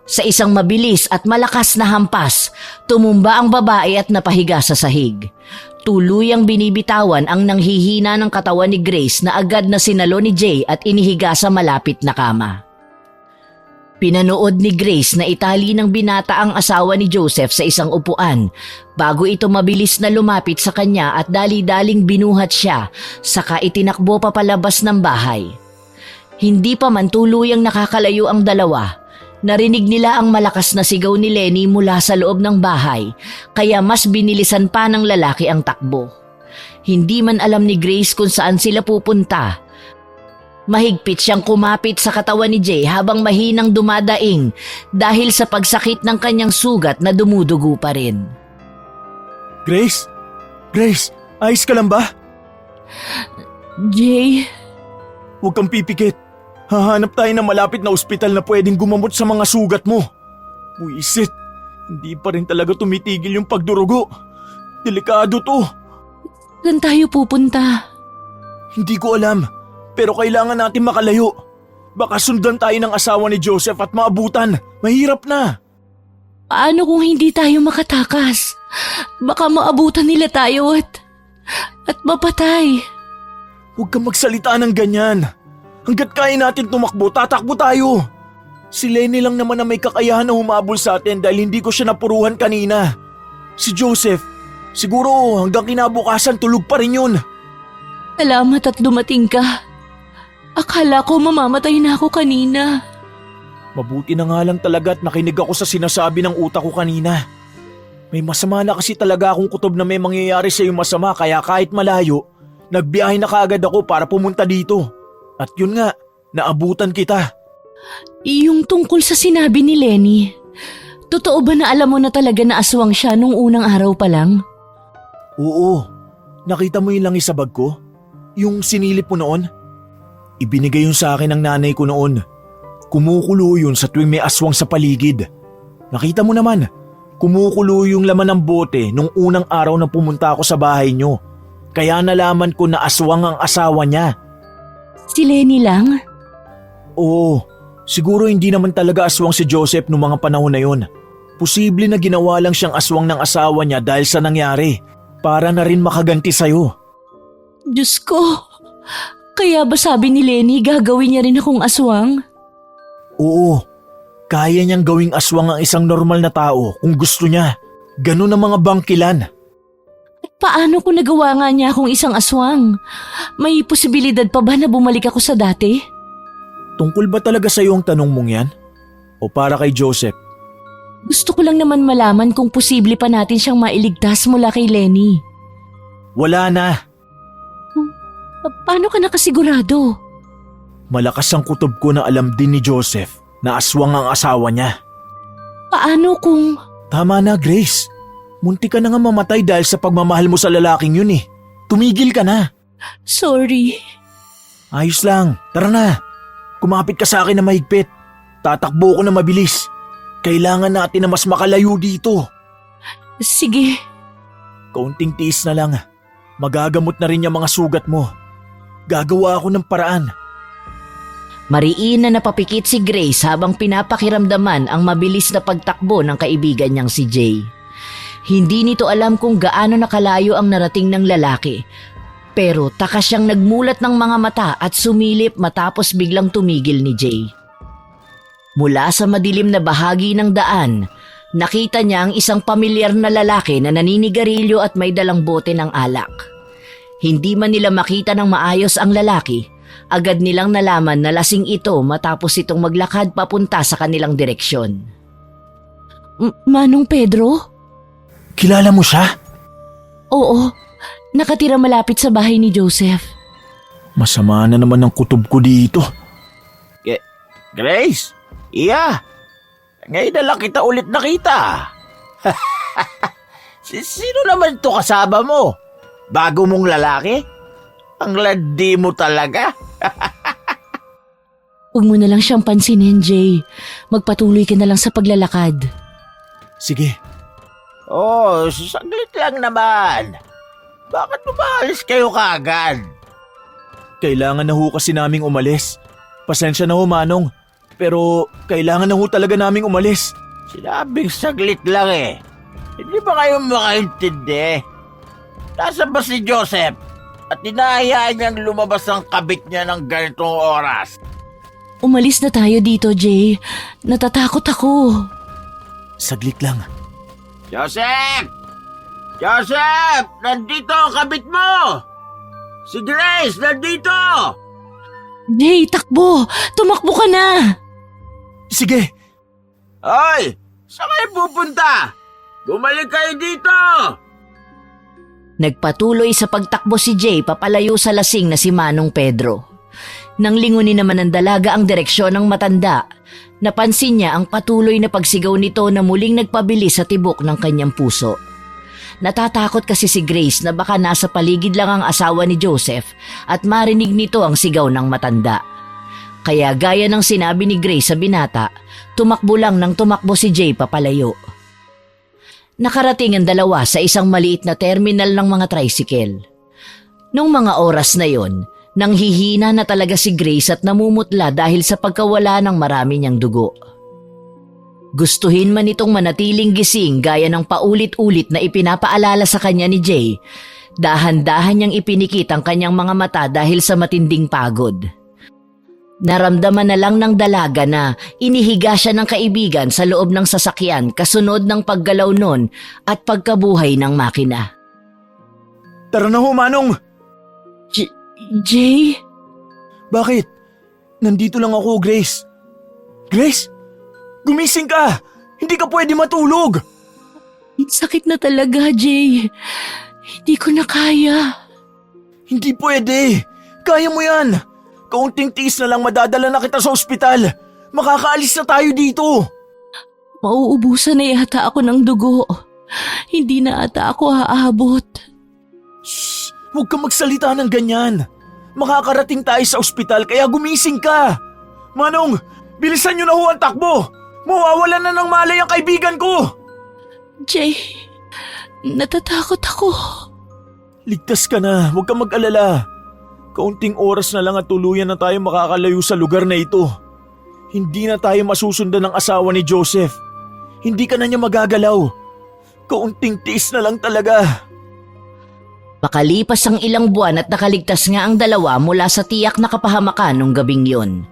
[SPEAKER 1] Sa isang mabilis at malakas na hampas, tumumba ang babae at napahiga sa sahig. Tuluyang binibitawan ang nanghihina ng katawan ni Grace na agad na sinalo ni Jay at inihiga sa malapit na kama. Pinanood ni Grace na itali ng binata ang asawa ni Joseph sa isang upuan bago ito mabilis na lumapit sa kanya at dali-daling binuhat siya saka itinakbo papalabas ng bahay. Hindi pa man tuluyang nakakalayo ang dalawa. Narinig nila ang malakas na sigaw ni Lenny mula sa loob ng bahay, kaya mas binilisan pa ng lalaki ang takbo. Hindi man alam ni Grace kung saan sila pupunta. Mahigpit siyang kumapit sa katawan ni Jay habang mahinang dumadaing dahil sa pagsakit ng kanyang sugat na dumudugo pa rin.
[SPEAKER 2] Grace? Grace, ayos ka lang ba?
[SPEAKER 1] Jay?
[SPEAKER 2] Huwag kang pipikit. Hahanap tayo ng malapit na ospital na pwedeng gumamot sa mga sugat mo. Buisit, hindi pa rin talaga tumitigil yung pagdurugo. Delikado to.
[SPEAKER 1] Saan tayo pupunta?
[SPEAKER 2] Hindi ko alam, pero kailangan natin makalayo. Baka sundan tayo ng asawa ni Joseph at maabutan. Mahirap na.
[SPEAKER 1] Paano kung hindi tayo makatakas? Baka maabutan nila tayo at mapatay.
[SPEAKER 2] Huwag kang magsalita ng ganyan. Hanggat kaya natin tumakbo, tatakbo tayo. Si Lenny lang naman na may kakayahan na humabol sa atin dahil hindi ko siya napuruhan kanina. Si Joseph, siguro hanggang kinabukasan tulog pa rin yun.
[SPEAKER 1] Salamat at dumating ka. Akala ko mamamatay na ako kanina.
[SPEAKER 2] Mabuti na nga lang talaga at nakinig ako sa sinasabi ng utak ko kanina. May masama na kasi talaga akong kutob na may mangyayari sa iyong masama kaya kahit malayo, nagbiyahe na kaagad ako para pumunta dito. At yun nga, naabutan kita.
[SPEAKER 1] Yung tungkol sa sinabi ni Lenny, totoo ba na alam mo na talaga na aswang siya nung unang araw pa lang?
[SPEAKER 2] Oo, nakita mo yung langis sa bag ko? Yung sinilip mo noon? Ibinigay yun sa akin ng nanay ko noon. Kumukulo yun sa tuwing may aswang sa paligid. Nakita mo naman, kumukulo yung laman ng bote nung unang araw na pumunta ako sa bahay nyo. Kaya nalaman ko na aswang ang asawa niya.
[SPEAKER 1] Si Lenny lang?
[SPEAKER 2] Oo, siguro hindi naman talaga aswang si Joseph noong mga panahon na yun. Posible na ginawa lang siyang aswang ng asawa niya dahil sa nangyari. Para na rin makaganti sa'yo.
[SPEAKER 1] Diyos ko, kaya ba sabi ni Lenny gagawin niya rin akong aswang?
[SPEAKER 2] Oo, kaya niyang gawing aswang ang isang normal na tao kung gusto niya. Ganun ang mga bangkilan.
[SPEAKER 1] Paano kung nagawa nga niya akong isang aswang? May posibilidad pa ba na bumalik ako sa dati?
[SPEAKER 2] Tungkol ba talaga sa'yo ang tanong mong yan? O para kay Joseph?
[SPEAKER 1] Gusto ko lang naman malaman kung posible pa natin siyang mailigtas mula kay Lenny.
[SPEAKER 2] Wala na.
[SPEAKER 1] Paano ka nakasigurado?
[SPEAKER 2] Malakas ang kutob ko na alam din ni Joseph na aswang ang asawa niya.
[SPEAKER 1] Paano kung…
[SPEAKER 2] Tama na, Grace. Munti ka na nga mamatay dahil sa pagmamahal mo sa lalaking yun eh. Tumigil ka na.
[SPEAKER 1] Sorry.
[SPEAKER 2] Ayos lang, tara na. Kumapit ka sa akin na mahigpit. Tatakbo ko na mabilis. Kailangan natin na mas makalayo dito.
[SPEAKER 1] Sige.
[SPEAKER 2] Kaunting tiis na lang. Magagamot na rin yung mga sugat mo. Gagawa ako ng paraan.
[SPEAKER 1] Mariin na napapikit si Grace habang pinapakiramdaman ang mabilis na pagtakbo ng kaibigan niyang si Jay. Hindi nito alam kung gaano nakalayo ang narating ng lalaki. Pero takas siyang nagmulat ng mga mata at sumilip matapos biglang tumigil ni Jay. Mula sa madilim na bahagi ng daan, nakita niya ang isang pamilyar na lalaki na naninigarilyo at may dalang bote ng alak. Hindi man nila makita ng maayos ang lalaki, agad nilang nalaman na lasing ito matapos itong maglakad papunta sa kanilang direksyon. Manong Pedro?
[SPEAKER 2] Kilala mo siya?
[SPEAKER 1] Oo, nakatira malapit sa bahay ni Joseph.
[SPEAKER 2] Masama na naman ang kutob ko dito. Grace? Iya? Ngayon na lang kita ulit nakita. Sino naman ito kasama mo? Bago mong lalaki? Ang landi mo talaga.
[SPEAKER 1] Huwag mo na lang siyang pansinin, Jay. Magpatuloy ka na lang sa paglalakad.
[SPEAKER 2] Sige. Oh, saglit lang naman. Bakit umalis kayo kaagad? Kailangan na ho kasi naming umalis. Pasensya na ho, Manong. Pero kailangan na ho talaga naming umalis. Sinabing saglit lang eh. Hindi ba kayo makaintindi? Nasaan ba si Joseph? At hinahayaan niyang lumabas ang kabit niya ng ganitong oras.
[SPEAKER 1] Umalis na tayo dito, Jay. Natatakot ako.
[SPEAKER 2] Saglit lang.
[SPEAKER 3] Joseph! Joseph! Nandito ang kabit mo! Si Grace, nandito!
[SPEAKER 1] Jay, takbo! Tumakbo ka na!
[SPEAKER 2] Sige.
[SPEAKER 3] Hoy! Saan kayo pupunta? Bumalik kayo dito!
[SPEAKER 1] Nagpatuloy sa pagtakbo si Jay papalayo sa lasing na si Manong Pedro. Nang lingunin naman ng dalaga ang direksyon ng matanda, napansin niya ang patuloy na pagsigaw nito na muling nagpabili sa tibok ng kanyang puso. Natatakot kasi si Grace na baka nasa paligid lang ang asawa ni Joseph at marinig nito ang sigaw ng matanda. Kaya gaya ng sinabi ni Grace sa binata, tumakbo lang nang tumakbo si Jay papalayo. Nakarating ang dalawa sa isang maliit na terminal ng mga tricycle. Nung mga oras na yon, Nanghihina na talaga si Grace at namumutla dahil sa pagkawala ng marami niyang dugo. Gustuhin man itong manatiling gising gaya ng paulit-ulit na ipinapaalala sa kanya ni Jay, dahan-dahan niyang ipinikit ang kanyang mga mata dahil sa matinding pagod. Naramdaman na lang ng dalaga na inihiga siya ng kaibigan sa loob ng sasakyan kasunod ng paggalaw nun at pagkabuhay ng makina.
[SPEAKER 2] Tara na ho, Manong!
[SPEAKER 1] Jay?
[SPEAKER 2] Bakit? Nandito lang ako, Grace. Grace? Gumising ka! Hindi ka pwede matulog!
[SPEAKER 1] Sakit na talaga, Jay. Hindi ko na kaya.
[SPEAKER 2] Hindi pwede! Kaya mo yan! Kaunting tiis na lang madadala na kita sa ospital. Makakaalis na tayo dito.
[SPEAKER 1] Mauubusan na yata ako ng dugo. Hindi na ata ako aabot.
[SPEAKER 2] Shh! Huwag ka magsalita ng ganyan. Makakarating tayo sa ospital kaya gumising ka. Manong, bilisan niyo na ho ang takbo. Mawawalan na ng malay ang kaibigan ko.
[SPEAKER 1] Jay, natatakot ako.
[SPEAKER 2] Ligtas ka na, huwag ka mag-alala. Kaunting oras na lang at tuluyan na tayo makakalayo sa lugar na ito. Hindi na tayo masusundan ng asawa ni Joseph. Hindi ka na niya magagalaw. Kaunting tiis na lang talaga.
[SPEAKER 1] Makalipas ang ilang buwan at nakaligtas nga ang dalawa mula sa tiyak na kapahamakan nung gabing yon.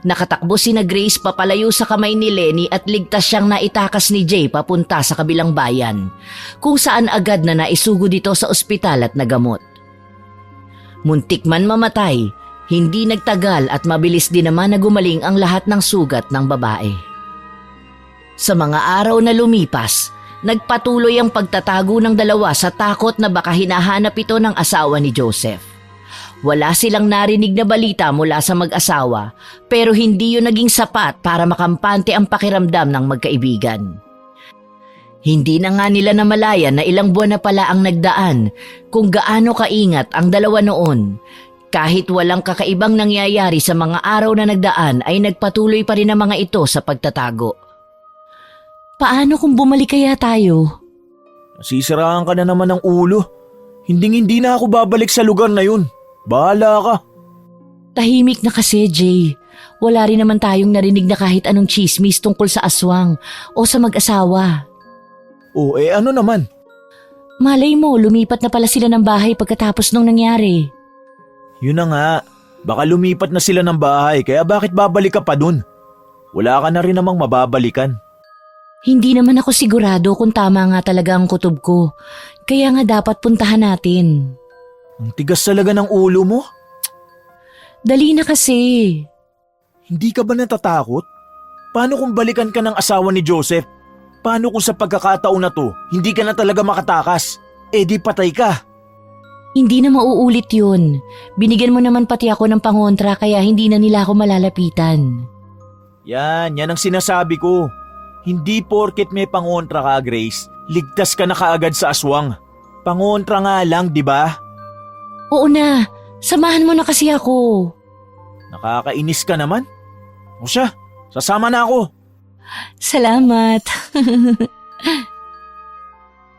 [SPEAKER 1] Nakatakbo sina Grace papalayo sa kamay ni Lenny at ligtas siyang naitakas ni Jay papunta sa kabilang bayan, kung saan agad na naisugod dito sa ospital at nagamot. Muntik man mamatay, hindi nagtagal at mabilis din naman na gumaling ang lahat ng sugat ng babae. Sa mga araw na lumipas, nagpatuloy ang pagtatago ng dalawa sa takot na baka hinahanap ito ng asawa ni Joseph. Wala silang narinig na balita mula sa mag-asawa, pero hindi yun naging sapat para makampante ang pakiramdam ng magkaibigan. Hindi na nga nila namalayan na ilang buwan na pala ang nagdaan kung gaano kaingat ang dalawa noon. Kahit walang kakaibang nangyayari sa mga araw na nagdaan ay nagpatuloy pa rin ang mga ito sa pagtatago. Paano kung bumalik kaya tayo?
[SPEAKER 2] Nasisiraan ka na naman ng ulo. Hindi na ako babalik sa lugar na yun. Bahala ka.
[SPEAKER 1] Tahimik na kasi, Jay. Wala rin naman tayong narinig na kahit anong chismis tungkol sa aswang o sa mag-asawa.
[SPEAKER 2] O ano naman?
[SPEAKER 1] Malay mo, lumipat na pala sila ng bahay pagkatapos nung nangyari.
[SPEAKER 2] Yun na nga. Baka lumipat na sila ng bahay kaya bakit babalik ka pa dun? Wala ka na rin namang mababalikan.
[SPEAKER 1] Hindi naman ako sigurado kung tama nga talaga ang kutob ko. Kaya nga dapat puntahan natin.
[SPEAKER 2] Ang tigas talaga ng ulo mo.
[SPEAKER 1] Dali na kasi.
[SPEAKER 2] Hindi ka ba natatakot? Paano kung balikan ka ng asawa ni Joseph? Paano kung sa pagkakataon na to, hindi ka na talaga makatakas? Eh di patay ka.
[SPEAKER 1] Hindi na mauulit yun. Binigyan mo naman pati ako ng pangontra kaya hindi na nila ako malalapitan.
[SPEAKER 2] Yan ang sinasabi ko. Hindi porket may pangontra ka, Grace, ligtas ka na kaagad sa aswang. Pangontra nga lang, di ba?
[SPEAKER 1] Oo na, samahan mo na kasi ako.
[SPEAKER 2] Nakakainis ka naman. O siya, sasama na ako.
[SPEAKER 1] Salamat.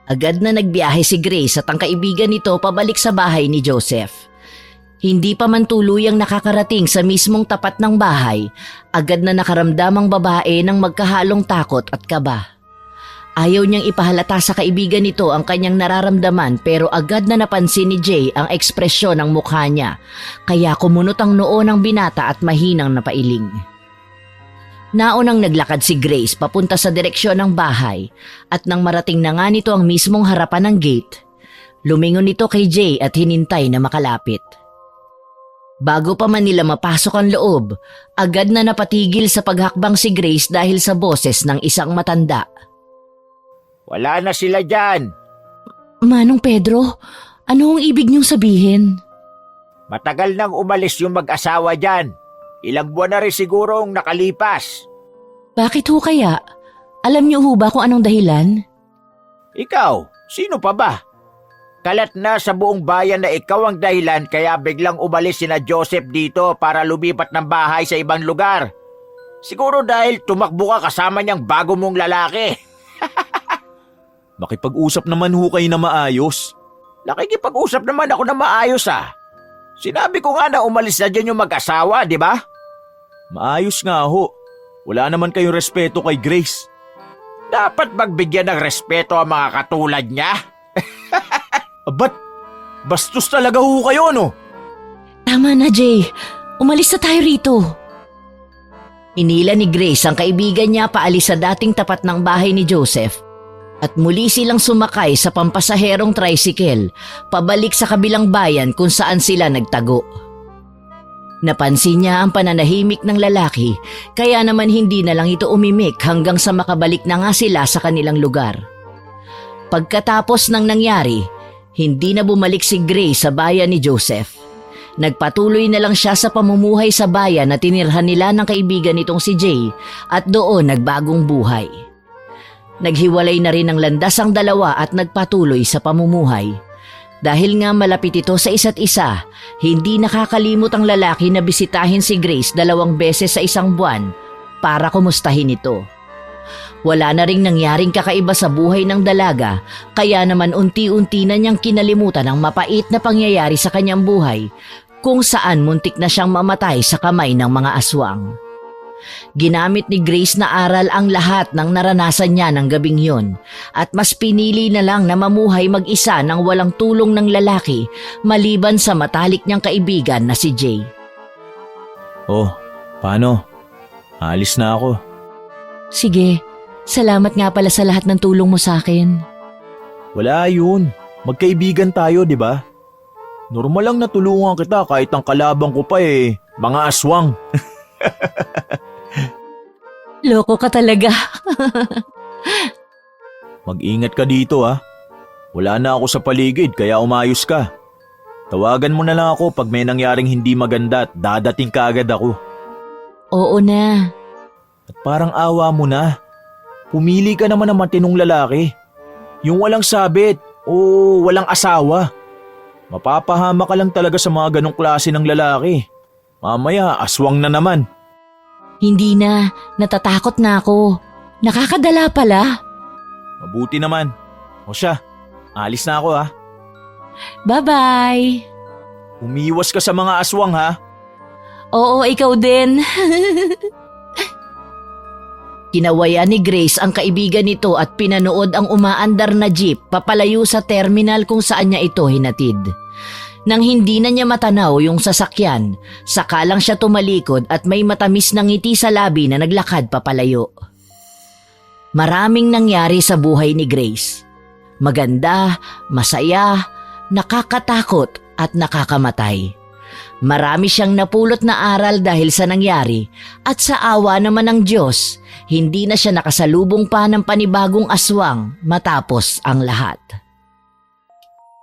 [SPEAKER 1] Agad na nagbiyahe si Grace at ang kaibigan nito pabalik sa bahay ni Joseph. Hindi pa man tuluyang nakakarating sa mismong tapat ng bahay, agad na nakaramdam ang babae ng magkahalong takot at kaba. Ayaw niyang ipahalata sa kaibigan nito ang kanyang nararamdaman pero agad na napansin ni Jay ang ekspresyon ng mukha niya, kaya kumunot ang noo ng binata at mahinang napailing. Naunang naglakad si Grace papunta sa direksyon ng bahay at nang marating na nga nito ang mismong harapan ng gate, lumingon nito kay Jay at hinintay na makalapit. Bago pa man nila mapasok ang loob, agad na napatigil sa paghakbang si Grace dahil sa boses ng isang matanda.
[SPEAKER 3] Wala na sila dyan.
[SPEAKER 1] Manong Pedro, ano ang ibig niyong sabihin?
[SPEAKER 3] Matagal nang umalis yung mag-asawa dyan. Ilang buwan na rin siguro ang nakalipas.
[SPEAKER 1] Bakit ho kaya? Alam niyo ho ba kung anong dahilan?
[SPEAKER 3] Ikaw, sino pa ba? Kalat na sa buong bayan na ikaw ang dahilan kaya biglang umalis sina Joseph dito para lumipat ng bahay sa ibang lugar. Siguro dahil tumakbo ka kasama niyang bago mong lalaki.
[SPEAKER 2] Makipag-usap naman ho kayo na maayos.
[SPEAKER 3] Nakikipag-usap naman ako na maayos ah. Sinabi ko nga na umalis na dyan yung mag-asawa, di ba?
[SPEAKER 2] Maayos nga ho. Wala naman kayong respeto kay Grace.
[SPEAKER 3] Dapat magbigyan ng respeto ang mga katulad niya.
[SPEAKER 2] Ba't bastos talaga ho kayo, no?
[SPEAKER 1] Tama na, Jay. Umalis na tayo rito. Inila ni Grace ang kaibigan niya paalis sa dating tapat ng bahay ni Joseph at muli silang sumakay sa pampasaherong tricycle pabalik sa kabilang bayan kung saan sila nagtago. Napansin niya ang pananahimik ng lalaki kaya naman hindi na lang ito umimik hanggang sa makabalik na nga sila sa kanilang lugar. Pagkatapos ng nangyari, hindi na bumalik si Grace sa bayan ni Joseph. Nagpatuloy na lang siya sa pamumuhay sa bayan na tinirhan nila ng kaibigan nitong si Jay at doon nagbagong buhay. Naghiwalay na rin ng landas ang dalawa at nagpatuloy sa pamumuhay. Dahil nga malapit ito sa isa't isa, hindi nakakalimot ang lalaki na bisitahin si Grace 2 beses sa isang buwan para kumustahin ito. Wala na ring nangyaring kakaiba sa buhay ng dalaga, kaya naman unti-unti na niyang kinalimutan ang mapait na pangyayari sa kanyang buhay kung saan muntik na siyang mamatay sa kamay ng mga aswang. Ginamit ni Grace na aral ang lahat ng naranasan niya ng gabing yon at mas pinili na lang na mamuhay mag-isa ng walang tulong ng lalaki maliban sa matalik niyang kaibigan na si Jay.
[SPEAKER 2] Oh, paano? Alis na ako.
[SPEAKER 1] Sige, salamat nga pala sa lahat ng tulong mo sa akin.
[SPEAKER 2] Wala yun. Magkaibigan tayo, di ba? Normal lang natulungan kita kahit ang kalabang ko pa mga aswang.
[SPEAKER 1] Loko ka talaga.
[SPEAKER 2] Mag-ingat ka dito ha. Wala na ako sa paligid kaya umayos ka. Tawagan mo na lang ako pag may nangyaring hindi maganda at dadating ka agad ako.
[SPEAKER 1] Oo na.
[SPEAKER 2] At parang awa mo na. Pumili ka naman ng matinong lalaki. Yung walang sabit o walang asawa. Mapapahama ka lang talaga sa mga ganong klase ng lalaki. Mamaya aswang na naman.
[SPEAKER 1] Hindi na, natatakot na ako. Nakakadala pala.
[SPEAKER 2] Mabuti naman. O siya, alis na ako ha.
[SPEAKER 1] Bye-bye.
[SPEAKER 2] Umiwas ka sa mga aswang ha.
[SPEAKER 1] Oo, ikaw din. Kinawayan ni Grace ang kaibigan nito at pinanood ang umaandar na jeep papalayo sa terminal kung saan niya ito hinatid. Nang hindi na niya matanaw yung sasakyan, saka lang siya tumalikod at may matamis na ngiti sa labi na naglakad papalayo. Maraming nangyari sa buhay ni Grace. Maganda, masaya, nakakatakot at nakakamatay. Marami siyang napulot na aral dahil sa nangyari at sa awa naman ng Diyos, hindi na siya nakasalubong pa ng panibagong aswang matapos ang lahat.